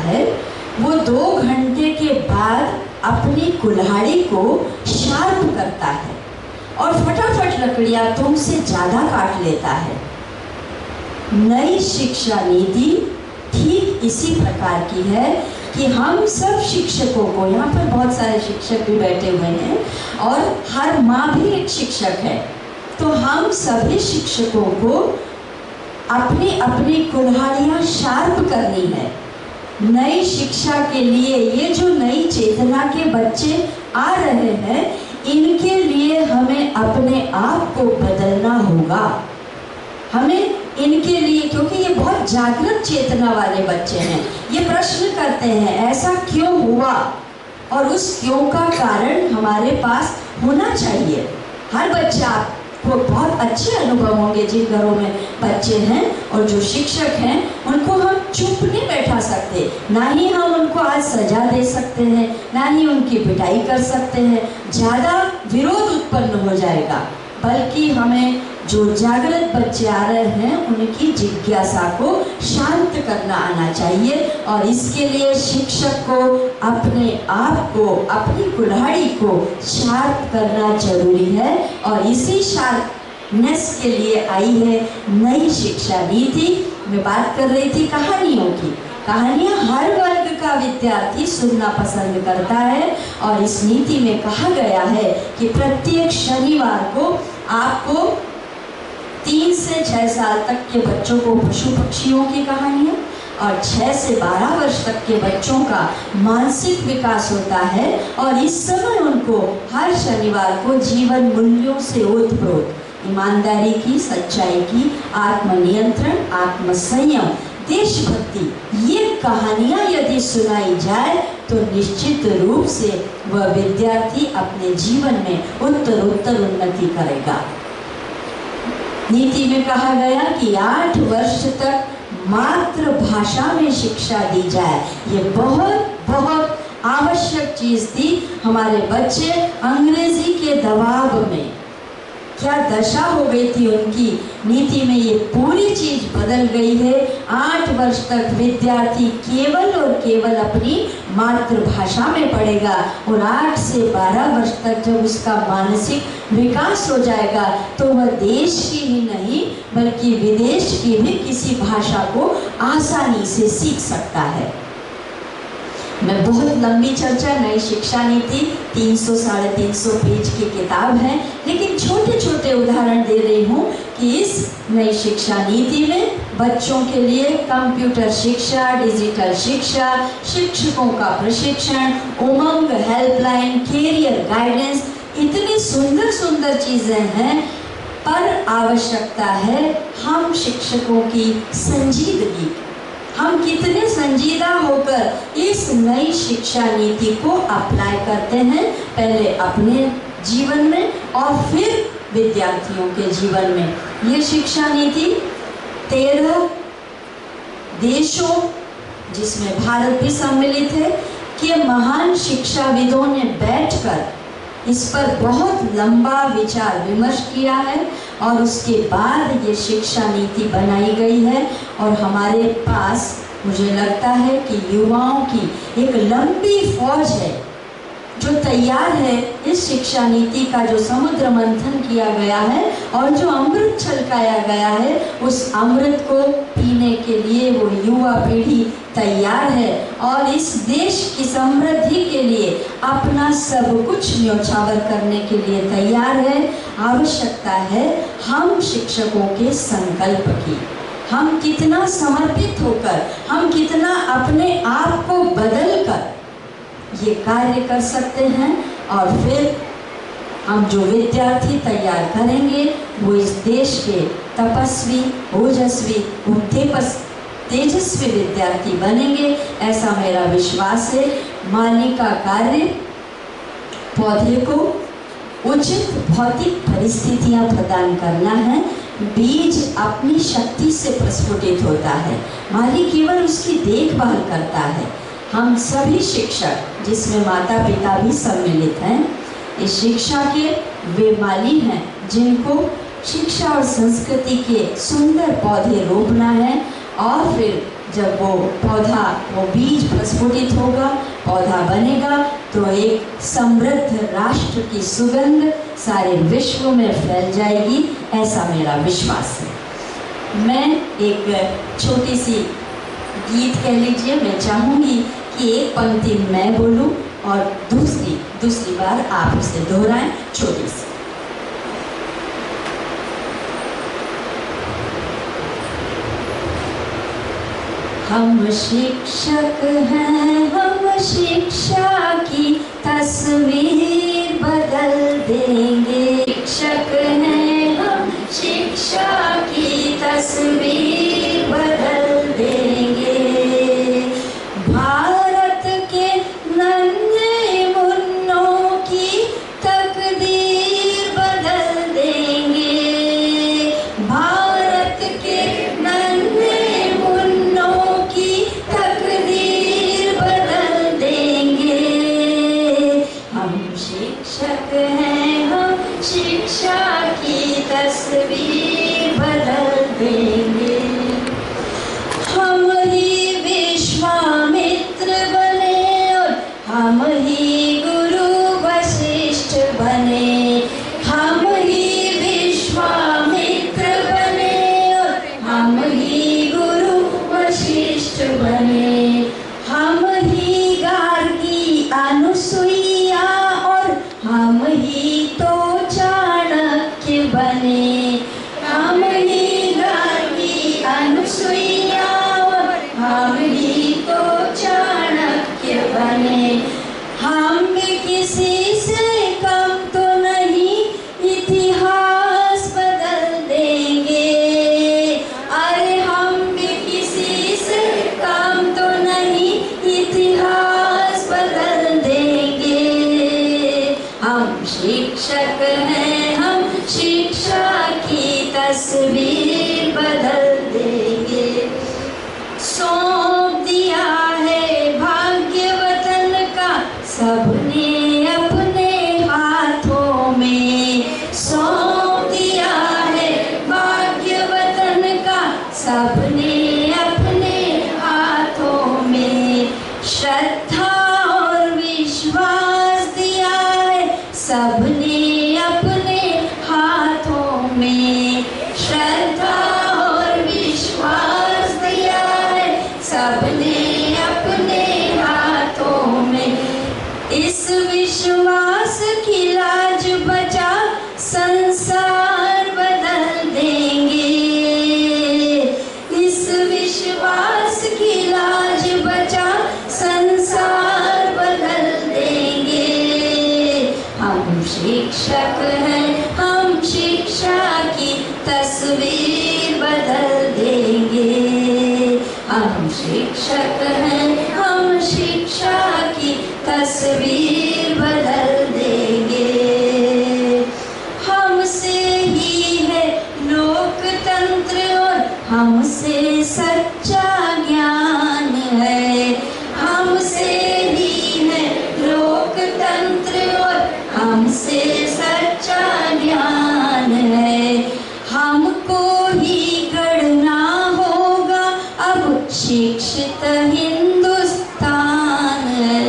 है, वो 2 घंटे के बाद अपनी कुल्हाड़ी को शार्प करता है और फटाफट लकड़ियां तुमसे ज़्यादा काट लेता है। नई शिक्षा नीति ठीक इसी प्रकार की है कि हम सब शिक्षकों को, यहाँ पर बहुत सारे शिक्षक भी बैठे हुए हैं और हर माँ भी एक शिक्षक है, तो हम सभी शिक्षकों को अपनी अपनी कुल्हाड़ियाँ शार्प करनी है। नई शिक्षा के लिए ये जो नई चेतना के बच्चे आ रहे हैं, इनके लिए हमें अपने आप को बदलना होगा। हमें इनके लिए, क्योंकि ये बहुत जागृत चेतना वाले बच्चे हैं, ये प्रश्न करते हैं ऐसा क्यों हुआ, और उस क्यों का कारण हमारे पास होना चाहिए। हर बच्चा को बहुत अच्छे अनुभव होंगे जिन घरों में बच्चे हैं, और जो शिक्षक हैं उनको हम चुप नहीं बैठा सकते, ना ही हम उनको आज सजा दे सकते हैं, ना ही उनकी पिटाई कर सकते हैं, ज़्यादा विरोध उत्पन्न हो जाएगा। बल्कि हमें जो जागृत बच्चे आ रहे हैं उनकी जिज्ञासा को शांत करना आना चाहिए, और इसके लिए शिक्षक को अपने आप को, अपनी कुल्हाड़ी को शार्प करना जरूरी है। और इसी शार्पनेस के लिए आई है नई शिक्षा नीति। मैं बात कर रही थी कहानियों की। कहानियाँ हर वर्ग का विद्यार्थी सुनना पसंद करता है, और इस नीति में कहा गया है कि प्रत्येक शनिवार को आपको 3 से 6 साल तक के बच्चों को पशु पक्षियों की कहानियाँ, और 6 से 12 वर्ष तक के बच्चों का मानसिक विकास होता है, और इस समय उनको हर शनिवार को जीवन मूल्यों से ओतप्रोत, ईमानदारी की, सच्चाई की, आत्मनियंत्रण, आत्मसंयम, देशभक्ति, ये कहानियाँ यदि सुनाई जाए तो निश्चित रूप से वह विद्यार्थी अपने जीवन में उत्तरोत्तर उन्नति करेगा। नीति में कहा गया कि 8 वर्ष तक मातृभाषा में शिक्षा दी जाए। ये बहुत बहुत आवश्यक चीज़ थी। हमारे बच्चे अंग्रेजी के दबाव में क्या दशा हो गई थी उनकी नीति में, ये पूरी चीज बदल गई है। 8 वर्ष तक विद्यार्थी केवल और केवल अपनी मातृभाषा में पढ़ेगा और 8 से 12 वर्ष तक जब उसका मानसिक विकास हो जाएगा तो वह देश की ही नहीं बल्कि विदेश की भी किसी भाषा को आसानी से सीख सकता है। मैं बहुत लंबी चर्चा, नई शिक्षा नीति 300-350 पेज की किताब है, लेकिन छोटे छोटे उदाहरण दे रही हूँ कि इस नई शिक्षा नीति में बच्चों के लिए कंप्यूटर शिक्षा, डिजिटल शिक्षा, शिक्षकों का प्रशिक्षण, उमंग हेल्पलाइन, कैरियर गाइडेंस, इतनी सुंदर सुंदर चीज़ें हैं। पर आवश्यकता है हम शिक्षकों की संजीदगी, हम कितने संजीदा होकर इस नई शिक्षा नीति को अप्लाई करते हैं, पहले अपने जीवन में और फिर विद्यार्थियों के जीवन में। ये शिक्षा नीति 13 देशों, जिसमें भारत भी सम्मिलित है, के महान शिक्षाविदों ने बैठकर इस पर बहुत लंबा विचार विमर्श किया है और उसके बाद ये शिक्षा नीति बनाई गई है। और हमारे पास मुझे लगता है कि युवाओं की एक लंबी फौज है जो तैयार है इस शिक्षा नीति का जो समुद्र मंथन किया गया है और जो अमृत छलकाया गया है, उस अमृत को पीने के लिए वो युवा पीढ़ी तैयार है और इस देश की समृद्धि के लिए अपना सब कुछ न्योछावर करने के लिए तैयार है। आवश्यकता है हम शिक्षकों के संकल्प की, हम कितना समर्पित होकर, हम कितना अपने आप को बदल कर ये कार्य कर सकते हैं। और फिर हम जो विद्यार्थी तैयार करेंगे वो इस देश के तपस्वी, ओजस्वी, तेजस्वी विद्यार्थी बनेंगे, ऐसा मेरा विश्वास है। माली का कार्य पौधे को उचित भौतिक परिस्थितियां प्रदान करना है। बीज अपनी शक्ति से प्रस्फुटित होता है, माली केवल उसकी देखभाल करता है। हम सभी शिक्षक, जिसमें माता पिता भी सम्मिलित हैं, इस शिक्षा के वे माली हैं जिनको शिक्षा और संस्कृति के सुंदर पौधे रोपना है और फिर जब वो बीज प्रस्फुटित होगा, पौधा बनेगा तो एक समृद्ध राष्ट्र की सुगंध सारे विश्व में फैल जाएगी, ऐसा मेरा विश्वास है। मैं एक छोटी सी गीत कह लीजिए, मैं चाहूँगी कि एक पंक्ति मैं बोलूं और दूसरी बार आप उसे दोहराएं, छोटी सी। हम शिक्षक हैं, हम शिक्षा की तस्वीर बदल देंगे। शिक्षक हैं, हम शिक्षा की तस्वीर बदल देंगे। भारत के नन्हे मुन्नों की तकदीर बदल देंगे। भारत के नन्हे मुन्नों की तकदीर बदल देंगे। हम शिक्षक हैं, हम शिक्षा की तस्वीर बदल देंगे। हम ही विश्वामित्र बने और हम ही गुरु वशिष्ठ बने। हम ही विश्वामित्र बने और हम ही गुरु वशिष्ठ बने। हम ही गार्गी अनुसुईया और हम ही तो चाणक्य बने। हम ही गार्गी अनुसुईया और हम ही तो चाणक्य बने। हम भी किसी से कम तो नहीं, इतिहास बदल देंगे। अरे हम भी किसी से कम तो सबने अपने हाथों में श्रद्धा और विश्वास दिया है। सबने अपने हाथों में श्रद्धा और विश्वास दिया है। सबने अपने हाथों में इस विश्वास की लाज बचा संसार बदल देंगे। इस विश्वास की लाज बचा संसार बदल देंगे। हम शिक्षक हैं, हम शिक्षा की तस्वीर बदल देंगे। हम शिक्षक हैं, हम शिक्षा की तस्वीर बदल देंगे। हमसे ही है लोकतंत्र और हमसे सच्चा ज्ञान है। हमसे ही है लोकतंत्र और हमसे सच्चा ज्ञान है। हमको ही गढ़ना होगा अब शिक्षित हिंदुस्तान है।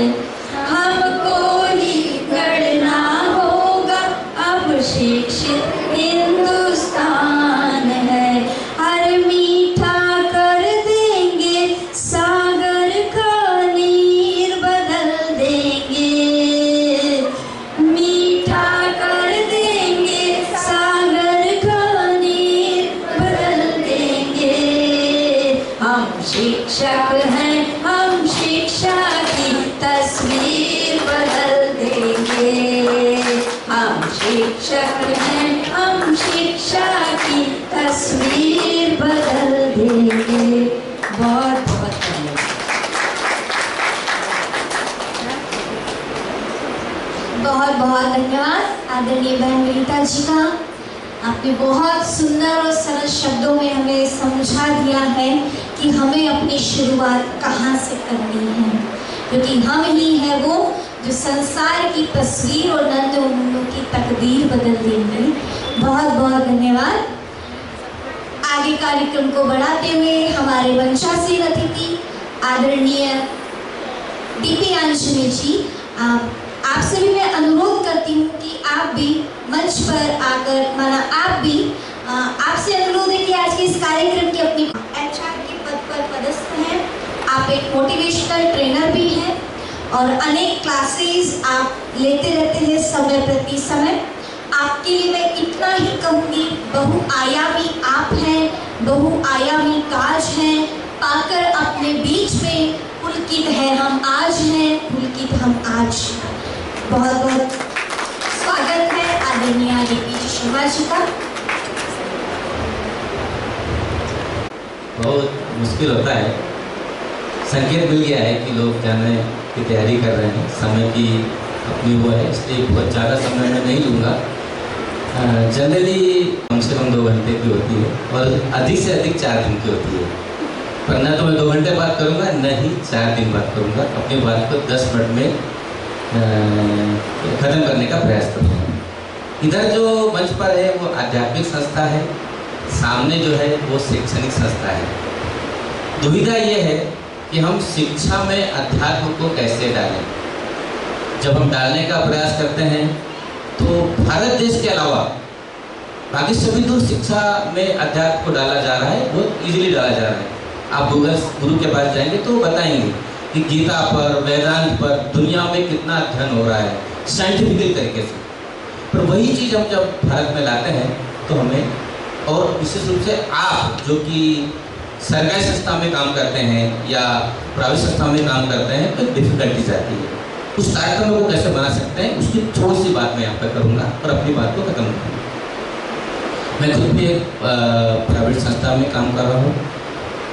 हमको ही गढ़ना होगा अब शिक्षित हिंदुस्तान है। हर मीठा कर देंगे सागर का नीर बदल देंगे। मीठा कर देंगे सागर का नीर बदल देंगे। हम शिक्षक हैं, हम शिक्षा की तस्वीर बदल देंगे। हम शिक्षक हैं, हम शिक्षा की तस्वीर बदल देंगे। बहुत बहुत धन्यवाद। बहुत बहुत धन्यवाद आदरणीय बहन रीता जी का। आपने बहुत सुंदर और सरल शब्दों में हमें समझा दिया है कि हमें अपनी शुरुआत कहाँ से करनी है, क्योंकि हम ही है वो जो संसार की तस्वीर और नन्हे मुन्नों की तकदीर बदल देंगे। बहुत बहुत धन्यवाद। आगे कार्यक्रम को बढ़ाते हुए हमारे वंशासीन अतिथि आदरणीय दीपी आंजनी जी, आपसे भी मैं अनुरोध करती हूँ कि आप भी मंच पर आकर माना आप भी आपसे अनुरोध है कि आज के इस कार्यक्रम की अपनी HR के पद पर पदस्थ हैं। आप एक मोटिवेशनल ट्रेनर भी हैं और अनेक क्लासेस आप लेते रहते हैं समय प्रति समय। आपके लिए मैं इतना ही कहूँगी, बहुआयामी आप हैं, बहुआयामी काज हैं, पाकर अपने बीच में पुलकित है हम आज हैं, पुलकित हम आज। बहुत बहुत स्वागत है आदरणीय दीपी जी शर्मा जी का। बहुत मुश्किल होता है, संकेत मिल गया है कि लोग जाने की तैयारी कर रहे हैं, समय की अपनी वो है, इसलिए बहुत ज़्यादा समय मैं नहीं लूँगा। जनरली कम से कम 2 घंटे की होती है और अधिक से अधिक 4 दिन की होती है, पर न तो मैं 2 घंटे बात करूँगा न ही 4 दिन बात करूँगा। अपनी बात को 10 मिनट में ख़त्म करने का प्रयास करूँगा। इधर जो मंच पर है वो आध्यात्मिक संस्था है, सामने जो है वो शैक्षणिक संस्था है। दुविधा ये है कि हम शिक्षा में अध्यात्म को कैसे डालें। जब हम डालने का प्रयास करते हैं तो भारत देश के अलावा बाकी सभी दूर शिक्षा में अध्यात्म को डाला जा रहा है, बहुत इजीली डाला जा रहा है। आप गुरु के पास जाएंगे तो बताएंगे कि गीता पर, वेदांत पर दुनिया में कितना अध्ययन हो रहा है साइंटिफिकल तरीके से। पर वही चीज़ हम जब भारत में लाते हैं तो हमें, और विशेष रूप से आप जो कि सरकारी संस्था में काम करते हैं या प्राइवेट संस्था में काम करते हैं, तो डिफिकल्टीज आती है। उस कार्यक्रम को कैसे बना सकते हैं उसकी थोड़ी सी बात मैं यहाँ पर करूँगा और अपनी बात को खत्म करूँगा। मैं खुद भी एक प्राइवेट संस्था में काम कर रहा हूँ,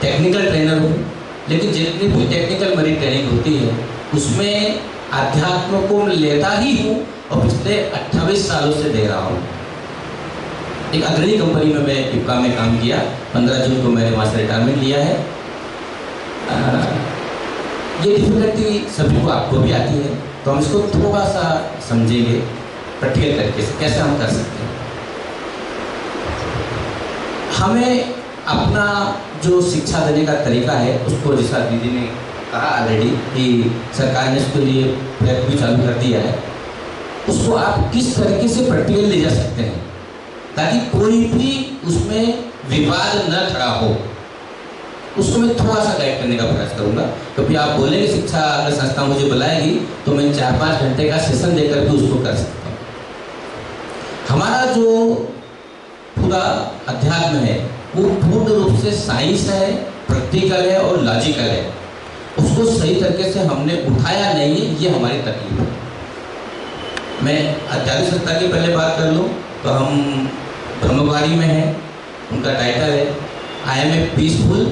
टेक्निकल ट्रेनर हूँ, लेकिन जितनी भी टेक्निकल मेरी ट्रेनिंग होती है उसमें अध्यात्म को लेता ही हूँ और पिछले 28 सालों से दे रहा हूँ। एक अग्रणी कंपनी में मैं टिप्का में काम किया, 15 जून को मैंने वहाँ से रिटायरमेंट लिया है। ये डिफिकल्टी सभी को, आपको भी आती है, तो हम इसको थोड़ा सा समझेंगे प्रैक्टिकल तरीके से कैसे हम कर सकते हैं। हमें अपना जो शिक्षा देने का तरीका है उसको, जैसा दीदी ने कहा ऑलरेडी कि सरकार ने इसके लिए प्रयत्न भी चालू कर दिया है, उसको आप किस तरीके से प्रैक्टिकल ले जा सकते हैं ताकि कोई भी उसमें विवाद न खड़ा हो, उसको मैं थोड़ा सा गाइड करने का प्रयास करूंगा। क्योंकि आप बोलेंगे शिक्षा अगर संस्था मुझे बुलाएगी तो मैं 4-5 घंटे का सेशन देकर भी उसको कर सकता हूँ। हमारा जो पूरा अध्यात्म है वो पूर्ण रूप से साइंस है, प्रैक्टिकल है और लॉजिकल है। उसको सही तरीके से हमने उठाया नहीं है, ये हमारी तकलीफ है। मैं आध्यात्मिक संस्था की पहले बात कर लूँ तो हम ब्रह्मकुमारी में हैं, उनका टाइटल है I am a peaceful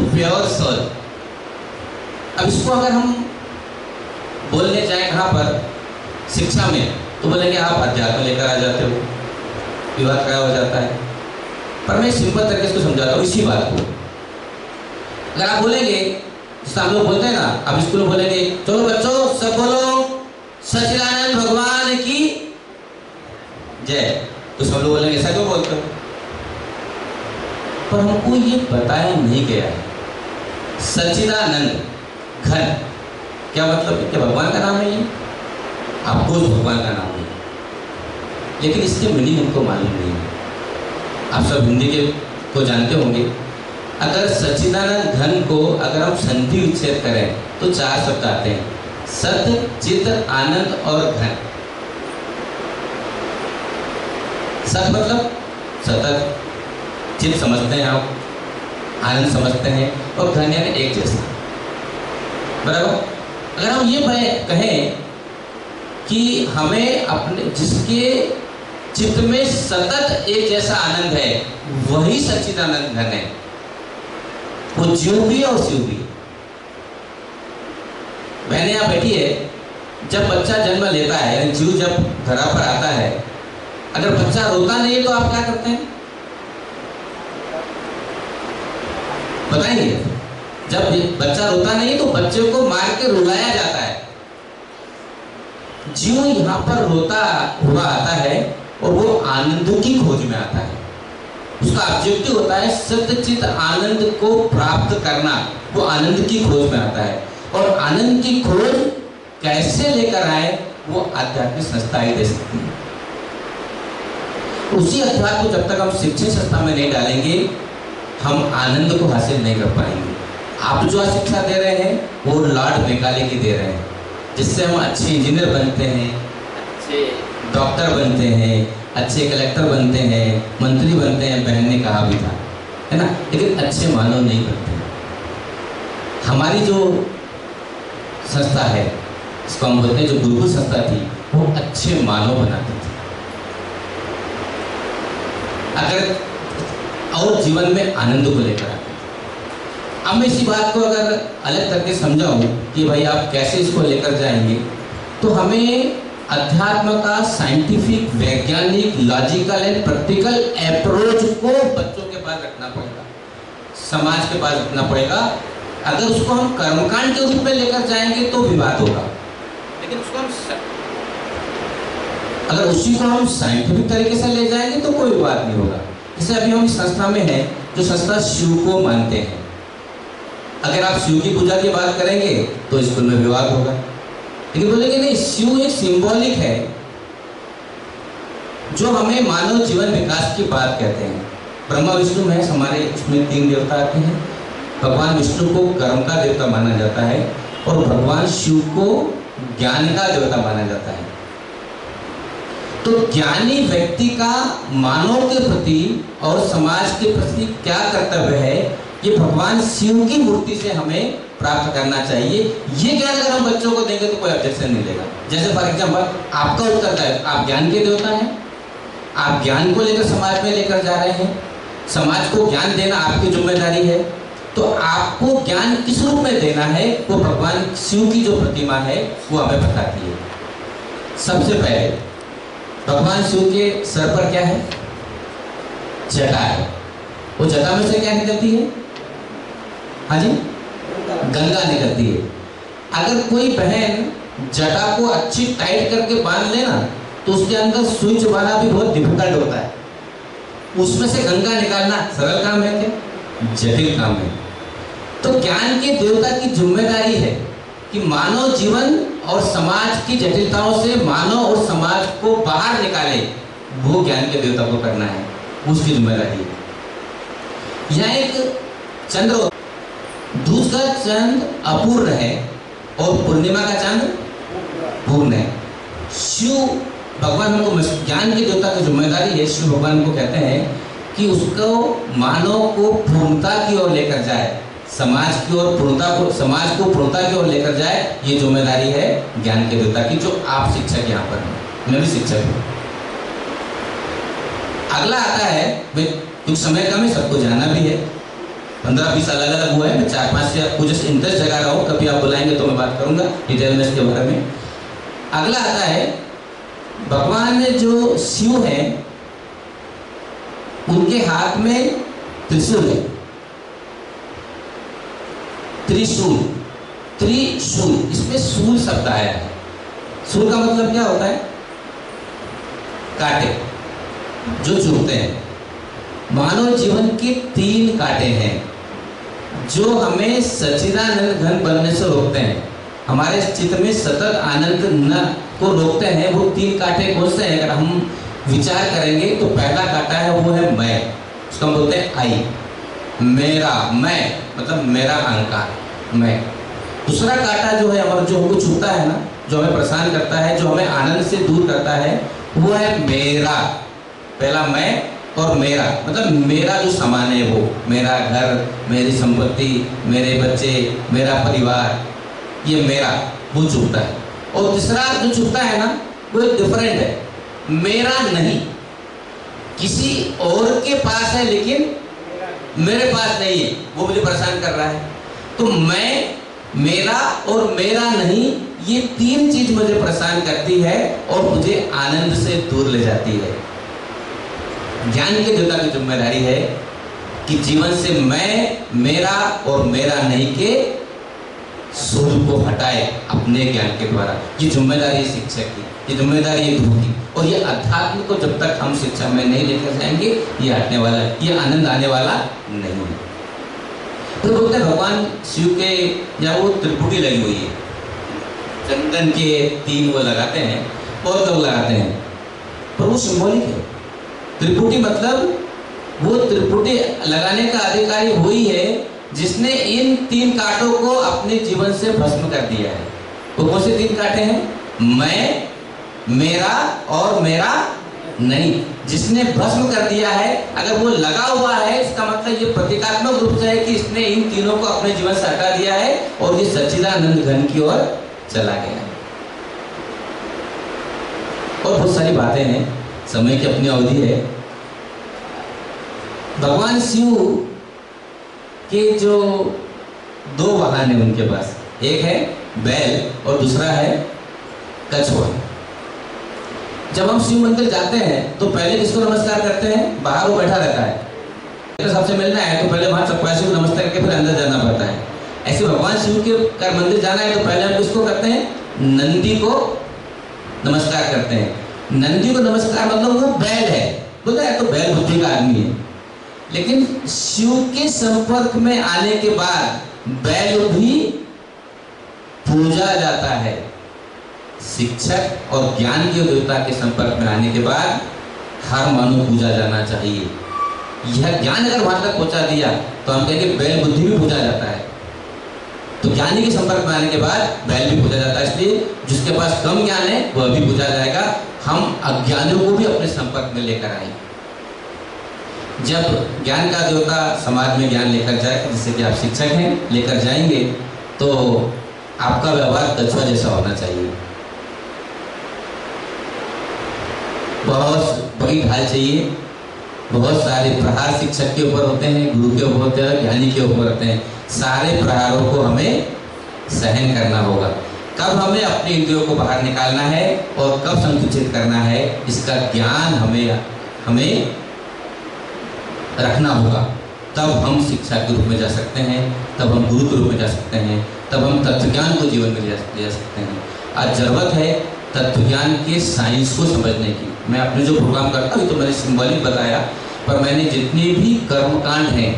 pure soul. अब इसको अगर हम बोलने जाए कहाँ पर, शिक्षा में, तो बोलेंगे आप अध्यात्म लेकर आ जाते हो, विवाद खड़ा हो जाता है। पर मैं सिंपल तरीके से समझाता हूँ इसी बात को। अगर आप बोलेंगे, जैसे हम लोग बोलते हैं ना, अब स्कूल में बोलेंगे चलो बच्चों सब बोलो सच्चिदानंद भगवान की जय, तो सब लोग बोलेंगे ऐसा क्यों बोलते हो? पर हमको ये बताया नहीं गया है सच्चिदानंद घन क्या मतलब है? क्या भगवान का नाम है ये? आपको भगवान का नाम है, लेकिन इसके मीनिंग हमको मालूम नहीं है। आप सब हिंदी के को जानते होंगे। अगर सच्चिदानंद घन को अगर हम संधि विच्छेद करें तो 4 शब्द आते हैं, सत्य, चित, आनंद और घन। सत्य मतलब सतत, चित समझते हैं आप, आनंद समझते हैं, और घन यानी एक जैसा, बराबर। अगर हम ये कहें कि हमें अपने जिसके चित्त में सतत एक जैसा आनंद है वही सच्चिदानंद घन है, वो जीव भी है और शिव भी। बहने यहाँ बैठी है, जब बच्चा जन्म लेता है यानी जीव जब धरा पर आता है, अगर बच्चा रोता नहीं है तो आप क्या करते हैं बताएंगे? जब बच्चा रोता नहीं है तो बच्चे को मार के रुलाया जाता है। जीव यहाँ पर रोता हुआ आता है और वो आनंद की खोज में आता है। उसका ऑब्जेक्टिव होता है सत्यचित आनंद को प्राप्त करना, वो आनंद की खोज में आता है। और आनंद की खोज कैसे लेकर आए वो आध्यात्मिक संस्था ही दे सकती है। उसी अध्यात्म को जब तक हम शिक्षण संस्था में नहीं डालेंगे हम आनंद को हासिल नहीं कर पाएंगे। आप जो शिक्षा दे रहे हैं वो लॉर्ड मेकाले की दे रहे हैं, जिससे हम अच्छे इंजीनियर बनते हैं, अच्छे डॉक्टर बनते हैं, अच्छे कलेक्टर बनते हैं, मंत्री बनते हैं। बहन ने कहा भी था, है ना, लेकिन अच्छे मानव नहीं बनते। हमारी जो संस्था है इसको हम बोलते हैं, जो गुरुकुल संस्था थी वो अच्छे मानव बनाती थी। अगर और जीवन में आनंद को लेकर आते। अब मैं इसी बात को अगर अलग करके समझाऊं कि भाई आप कैसे इसको लेकर जाएंगे, तो हमें अध्यात्म का साइंटिफिक, वैज्ञानिक, लॉजिकल एंड प्रैक्टिकल अप्रोच को बच्चों के पास रखना पड़ेगा, समाज के पास रखना पड़ेगा। अगर उसको हम कर्मकांड के रूप में लेकर जाएंगे तो विवाद होगा, लेकिन उसको हम अगर उसी को हम साइंटिफिक तरीके से ले जाएंगे तो कोई विवाद नहीं होगा। जैसे अभी हम इस संस्था में हैं, जो संस्था शिव को मानते हैं, अगर आप शिव की पूजा की बात करेंगे तो स्कूल में विवाद होगा। लेकिन बोलेंगे नहीं, शिव एक सिंबॉलिक है जो हमें मानव जीवन विकास की बात कहते हैं। ब्रह्मा विष्णु महेश हमारे उसमें 3 देवता आते हैं। भगवान विष्णु को कर्म का देवता माना जाता है और भगवान शिव को ज्ञान का देवता माना जाता है। तो ज्ञानी व्यक्ति का मानव के प्रति और समाज के प्रति क्या कर्तव्य है, ये भगवान शिव की मूर्ति से हमें प्राप्त करना चाहिए। ये ज्ञान अगर हम बच्चों को देंगे तो कोई ऑब्जेक्शन नहीं लेगा। जैसे फॉर एग्जाम्पल आपका उत्तर है, आप ज्ञान के देवता हैं, आप ज्ञान को लेकर समाज में लेकर जा रहे हैं, समाज को ज्ञान देना आपकी जिम्मेदारी है। तो आपको ज्ञान किस रूप में देना है वो भगवान शिव की जो प्रतिमा है वो हमें बताती है। सबसे पहले भगवान शिव के सर पर क्या है? जटा है। वो जटा में से क्या निकलती है? हाँ जी, गंगा निकलती है। अगर कोई बहन जटा को अच्छी टाइट करके बांध लेना तो उसके अंदर सुई चुबाना भी बहुत डिफिकल्ट होता है। उसमें से गंगा निकालना सरल काम है क्या? जटिल काम है। तो ज्ञान के देवता की जिम्मेदारी है कि मानव जीवन और समाज की जटिलताओं से मानव और समाज को बाहर निकाले, वो ज्ञान के देवता को करना है, उसकी जिम्मेदारी है। यहाँ एक चंद्र, दूज का चंद्र अपूर्ण है और पूर्णिमा का चंद्र पूर्ण है। शिव भगवान हमको ज्ञान के देवता की जिम्मेदारी है, शिव भगवान को कहते हैं कि उसको मानव को पूर्णता की ओर लेकर जाए, समाज की ओर पूर्णता को, समाज को पूर्णता की ओर लेकर जाए। ये जिम्मेदारी है ज्ञान के देवता की, जो आप शिक्षक यहाँ पर हैं, मैं भी शिक्षक हूँ। अगला आता है, कुछ समय कम है, सबको जाना भी है, 15-20 अलग अलग हुआ है, मैं 4-5 से आपको जस्ट इंटरेस्ट जगा रहा हूँ, कभी आप बुलाएंगे तो मैं बात करूंगा डिटेल में इसके बारे में। अगला आता है, भगवान जो शिव हैं उनके हाथ में त्रिशूल है, त्रिशूल, त्रिशूल, इसमें शूल शब्द आया है। शूल का मतलब क्या होता है? कांटे जो चुभते हैं। मानव जीवन के 3 कांटे हैं जो हमें सच्चिदानंद घन बनने से रोकते हैं, हमारे चित्त में सतत आनंद न को रोकते हैं। वो 3 कांटे कौन से हैं? अगर हम विचार करेंगे तो पहला कांटा है वो है मैं, उसको हम बोलते हैं आई, मेरा, मैं मतलब मेरा अहंकार, मैं। दूसरा कांटा जो है हमारा, जो हमको छूता है ना, जो हमें परेशान करता है, जो हमें आनंद से दूर करता है, वो है मेरा। पहला मैं और मेरा मतलब मेरा जो सामान है, वो मेरा घर, मेरी संपत्ति, मेरे बच्चे, मेरा परिवार, ये मेरा, वो छूता है। और तीसरा जो छूता है ना, वो एक डिफरेंट है, मेरा नहीं, किसी और के पास है लेकिन मेरे पास नहीं है, वो मुझे परेशान कर रहा है। तो मैं, मेरा और मेरा नहीं, ये 3 चीज मुझे परेशान करती है और मुझे आनंद से दूर ले जाती है। ज्ञान के देवता की जिम्मेदारी है कि जीवन से मैं, मेरा और मेरा नहीं के सूल को हटाए अपने ज्ञान के द्वारा। ये जिम्मेदारी है शिक्षक की, ये जिम्मेदारी है गुरु की। और ये अध्यात्म को जब तक हम शिक्षा में नहीं लेकर जाएंगे, ये हटने वाला, ये आनंद आने वाला नहीं है। तो बोलते हैं भगवान शिव के या वो त्रिपुटी लगी हुई है, चंदन के 3 वो लगाते हैं, बहुत लोग लगाते हैं, पर वो सिंबॉलिक है। त्रिपुटी मतलब वो त्रिपुटी लगाने का अधिकारी वही है जिसने इन 3 कांटों को अपने जीवन से भस्म कर दिया है। वो कौन से 3 कांटे हैं? मैं, मेरा और मेरा नहीं। जिसने भस्म कर दिया है, अगर वो लगा हुआ है, इसका मतलब ये प्रतीकात्मक रूप से है कि इसने इन तीनों को अपने जीवन से हटा दिया है और ये सच्चिदानंद घन की ओर चला गया। और बहुत सारी बातें हैं, समय की अपनी अवधि है। भगवान शिव के जो 2 वाहन है उनके पास, एक है बैल और दूसरा है कछुआ। जब हम शिव मंदिर जाते हैं तो पहले किसको नमस्कार करते हैं? बाहर वो बैठा रहता है, तो सबसे मिलना है तो पहले वहां चपरासी को नमस्कार करके फिर अंदर जाना पड़ता है। ऐसे भगवान शिव के का मंदिर जाना है तो पहले हम किसको करते हैं? नंदी को नमस्कार करते हैं। नंदी को नमस्कार मतलब वो बैल है, बोलते हैं तो बैल बुद्धि का आदमी है। लेकिन शिव के संपर्क में आने के बाद बैल भी पूजा जाता है। शिक्षक और ज्ञान के देवता के संपर्क में आने के बाद हर मानव पूजा जाना चाहिए। यह ज्ञान अगर वहां तक पहुंचा दिया तो हम कहेंगे बैल बुद्धि भी पूजा जाता है। तो ज्ञानी के संपर्क में आने के बाद बैल भी पूजा जाता है। इसलिए जिसके पास कम ज्ञान है वह भी पूजा जाएगा। हम अज्ञानियों को भी अपने संपर्क में लेकर आए। जब ज्ञान का देवता समाज में ज्ञान लेकर जाए, जैसे कि आप शिक्षक हैं, लेकर जाएंगे तो आपका व्यवहार कछुआ जैसा होना चाहिए। बहुत बड़ी ढाल चाहिए। बहुत सारे प्रहार शिक्षक के ऊपर होते हैं, गुरु के ऊपर होते हैं, ज्ञानी के ऊपर होते हैं। सारे प्रहारों को हमें सहन करना होगा। कब हमें अपने इंद्रियों को बाहर निकालना है और कब संकुचित करना है, इसका ज्ञान हमें रखना होगा। तब हम शिक्षा के रूप में जा सकते हैं, तब हम गुरु के रूप में जा सकते हैं, तब हम तत्वज्ञान को जीवन में ले सकते हैं। आज जरूरत है तत्वज्ञान के साइंस को समझने की। मैं अपने जो प्रोग्राम करता हूँ तो मैंने सिंबॉलिक बताया पर मैंने जितने भी कर्मकांड हैं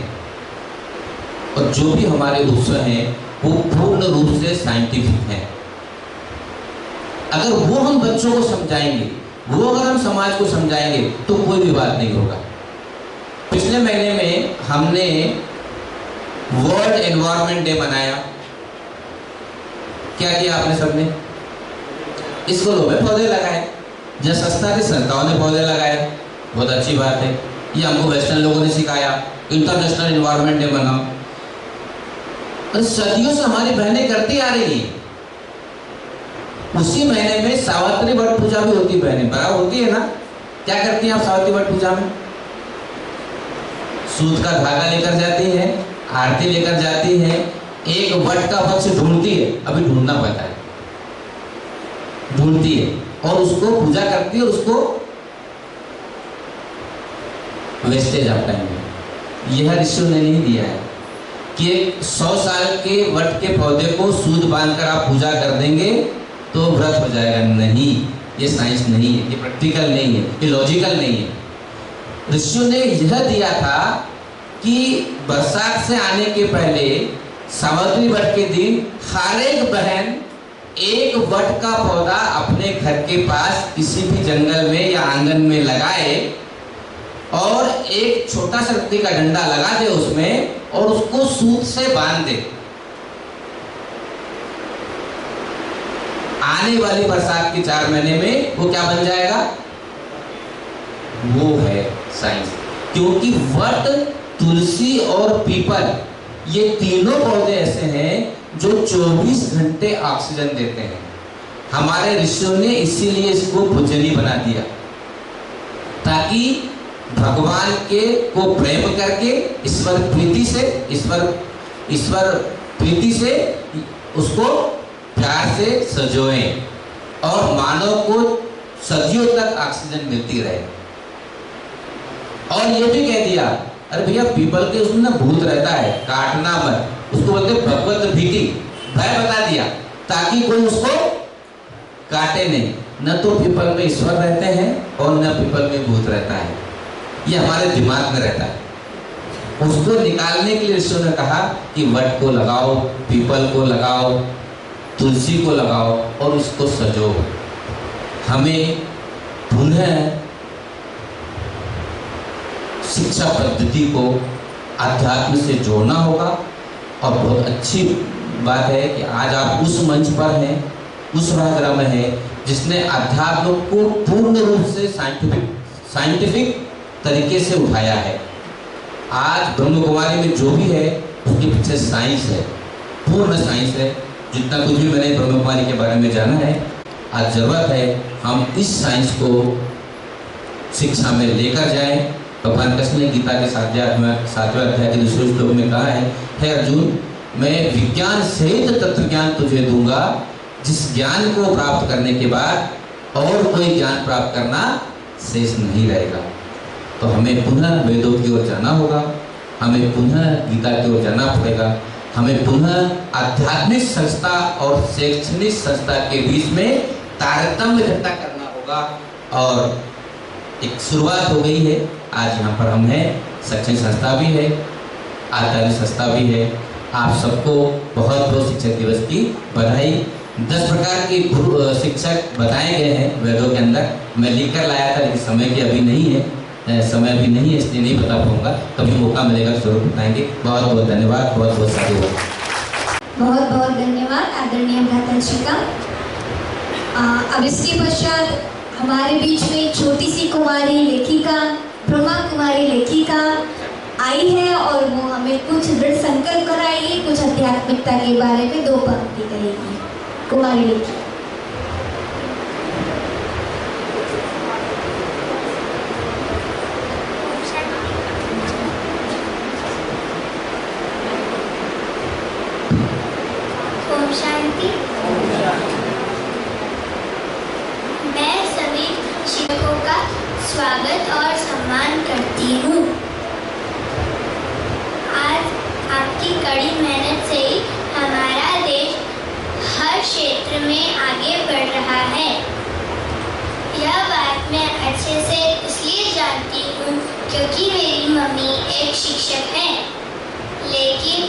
और जो भी हमारे उत्सव हैं वो पूर्ण रूप से साइंटिफिक हैं। अगर वो हम बच्चों को समझाएंगे, वो अगर हम समाज को समझाएंगे तो कोई विवाद नहीं होगा। पिछले महीने में हमने वर्ल्ड एनवायरनमेंट डे मनाया। क्या किया आपने सबने? स्कूलों में पौधे लगाए, जहाँ संस्था की संस्थाओं ने पौधे लगाए, बहुत अच्छी बात है। ये हमको वेस्टर्न लोगों ने सिखाया, इंटरनेशनल एनवायरनमेंट डे मनाओ। और सदियों से हमारी बहनें करती आ रही हैं। उसी महीने में सावित्री वट पूजा भी होती है, बहनें बराबर होती है ना? क्या करती हैं आप सावित्री वट पूजा में? सूत का धागा लेकर जाती है, आरती लेकर जाती है, एक वट का वृक्ष ढूंढती है, अभी ढूंढना पड़ता है, ढूंढती है और उसको पूजा करती है, उसको वेस्टेज ऑफ टाइम। यह ऋषियों ने नहीं दिया है कि 100 साल के वट के पौधे को सूत बांधकर आप पूजा कर देंगे तो व्रत हो जाएगा। नहीं, ये साइंस नहीं है, ये प्रैक्टिकल नहीं है, ये लॉजिकल नहीं है। ऋषियों ने यह दिया था कि बरसात से आने के पहले सावित्री वट के दिन हर एक बहन एक वट का पौधा अपने घर के पास किसी भी जंगल में या आंगन में लगाए और एक छोटा सा लकड़ी का डंडा लगा दे उसमें और उसको सूत से बांध दे। आने वाली बरसात के 4 महीने में वो क्या बन जाएगा? वो है साइंस। क्योंकि वट, तुलसी और पीपल ये तीनों पौधे ऐसे हैं जो 24 घंटे ऑक्सीजन देते हैं। हमारे ऋषियों ने इसीलिए इसको पूजनीय बना दिया, ताकि भगवान के को प्रेम करके ईश्वर प्रीति से उसको प्यार से सजोएं और मानव को सदियों तक ऑक्सीजन मिलती रहे। और ये भी कह दिया, अरे भैया पीपल के उसमें ना भूत रहता है, काटना मत, उसको बोलते भगवत भीति, भय बता दिया ताकि कोई उसको काटे नहीं। न तो पीपल में ईश्वर रहते हैं और न पीपल में भूत रहता है, ये हमारे दिमाग में रहता है। उसको निकालने के लिए ऋषियों ने कहा कि वट को लगाओ, पीपल को लगाओ, तुलसी को लगाओ और इसको सजो। हमें पुनः शिक्षा पद्धति को अध्यात्म से जोड़ना होगा। और बहुत अच्छी बात है कि आज आप उस मंच पर हैं, उस सभागृह में हैं जिसने अध्यात्म को पूर्ण रूप से साइंटिफिक तरीके से उठाया है। आज ब्रह्म कुमारी में जो भी है उसके पीछे साइंस है, पूर्ण साइंस है। जितना कुछ भी मैंने ब्रह्म कुमारी के बारे में जाना है, आज जरूरत है हम इस साइंस को शिक्षा में लेकर जाएं। भगवान कृष्ण ने गीता के 7वें अध्याय के दूसरे श्लोक में कहा है, हे अर्जुन, मैं विज्ञान सहित तत्व ज्ञान तुझे दूंगा, जिस ज्ञान को प्राप्त करने के बाद और कोई ज्ञान प्राप्त करना शेष नहीं रहेगा। तो हमें पुनः वेदों की ओर जाना होगा, हमें पुनः गीता की ओर जाना पड़ेगा, हमें पुनः आध्यात्मिक संस्था और शैक्षणिक संस्था के बीच में तारतम्य इकट्ठा करना होगा। और एक शुरुआत हो गई है, आज यहाँ पर हम हैं, शैक्षणिक संस्था भी है, आध्यात्मिक संस्था भी है। आप सबको बहुत बहुत शिक्षक दिवस की बधाई। 10 प्रकार के गुरु शिक्षक बताए गए हैं वेदों के अंदर, मैं लिख कर लाया था लेकिन समय की अभी नहीं है, समय भी नहीं है, इसलिए नहीं बता पाऊंगा, कभी मौका मिलेगा जरूर बताएंगे। बहुत बहुत धन्यवाद, बहुत बहुत साधुवाद। बहुत बहुत धन्यवाद आदरणीय भ्राता जी का। अब इसके पश्चात हमारे बीच में छोटी सी कुमारी लेखिका, ब्रह्मा कुमारी लेखिका आई है और वो हमें कुछ दृढ़ संकल्प कराएगी, कुछ आध्यात्मिकता के बारे में 2 पंक्ति करेगी। कुमारी लेखिका। ओम शांति। मैं सभी शिक्षकों का स्वागत और सम्मान करती हूँ। आज आपकी कड़ी मेहनत से ही हमारा देश हर क्षेत्र में क्योंकि मेरी मम्मी एक शिक्षक है, लेकिन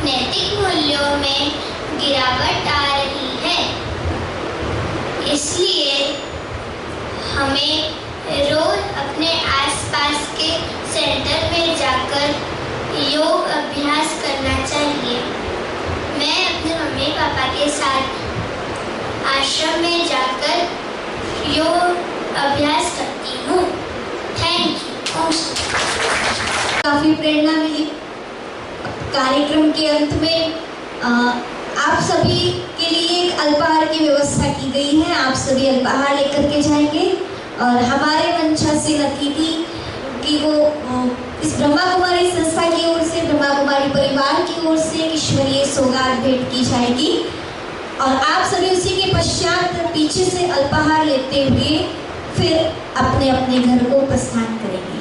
नैतिक मूल्यों में गिरावट आ रही है। इसलिए हमें रोज अपने आसपास के सेंटर में जाकर योग अभ्यास करना चाहिए। मैं अपने मम्मी पापा के साथ आश्रम में जाकर योग अभ्यास करती हूँ। Thank you. काफ़ी प्रेरणा मिली। कार्यक्रम के अंत में आप सभी के लिए एक अल्पाहार की व्यवस्था की गई है। आप सभी अल्पाहार लेकर के जाएंगे और हमारे मंचा से अतिथि की वो इस ब्रह्मा कुमारी संस्था की ओर से, ब्रह्मा कुमारी परिवार की ओर से ईश्वरीय सौगात भेंट की जाएगी और आप सभी उसी के पश्चात पीछे से अल्पाहार लेते हुए फिर अपने अपने घर को प्रस्थान करेंगे।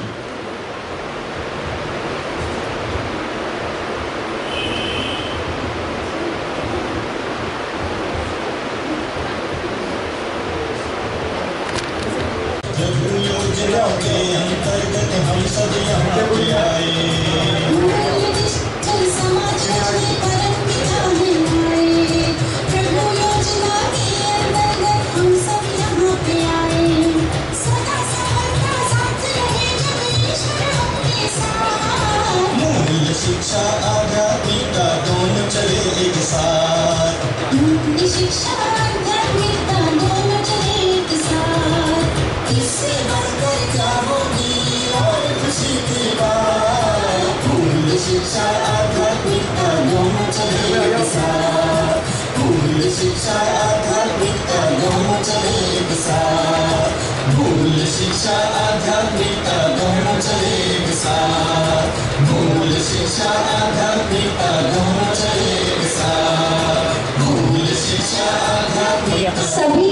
प्रभु योजना के अंतर्गत हम सब यहाँ पे आए। मूल्य शिक्षा आध्यात्मिकता दोनों चले एक साथ। शिक्षा आध्यात्मिकता दोनों चले एक साथ। इससे बढ़कर क्या होगी और खुशी की बात। मूल्य शिक्षा आध्यात्मिकता दोनों चले एक साथ। मूल्य शिक्षा आध्यात्मिकता दोनों चले एक साथ। मूल्य शिक्षा आध्यात्मिकता दोनों चले एक साथ। मूल्य शिक्षा आध्यात्मिकता दोनों चले एक साथ। मूल्य शिक्षा आध्यात्मिकता सभी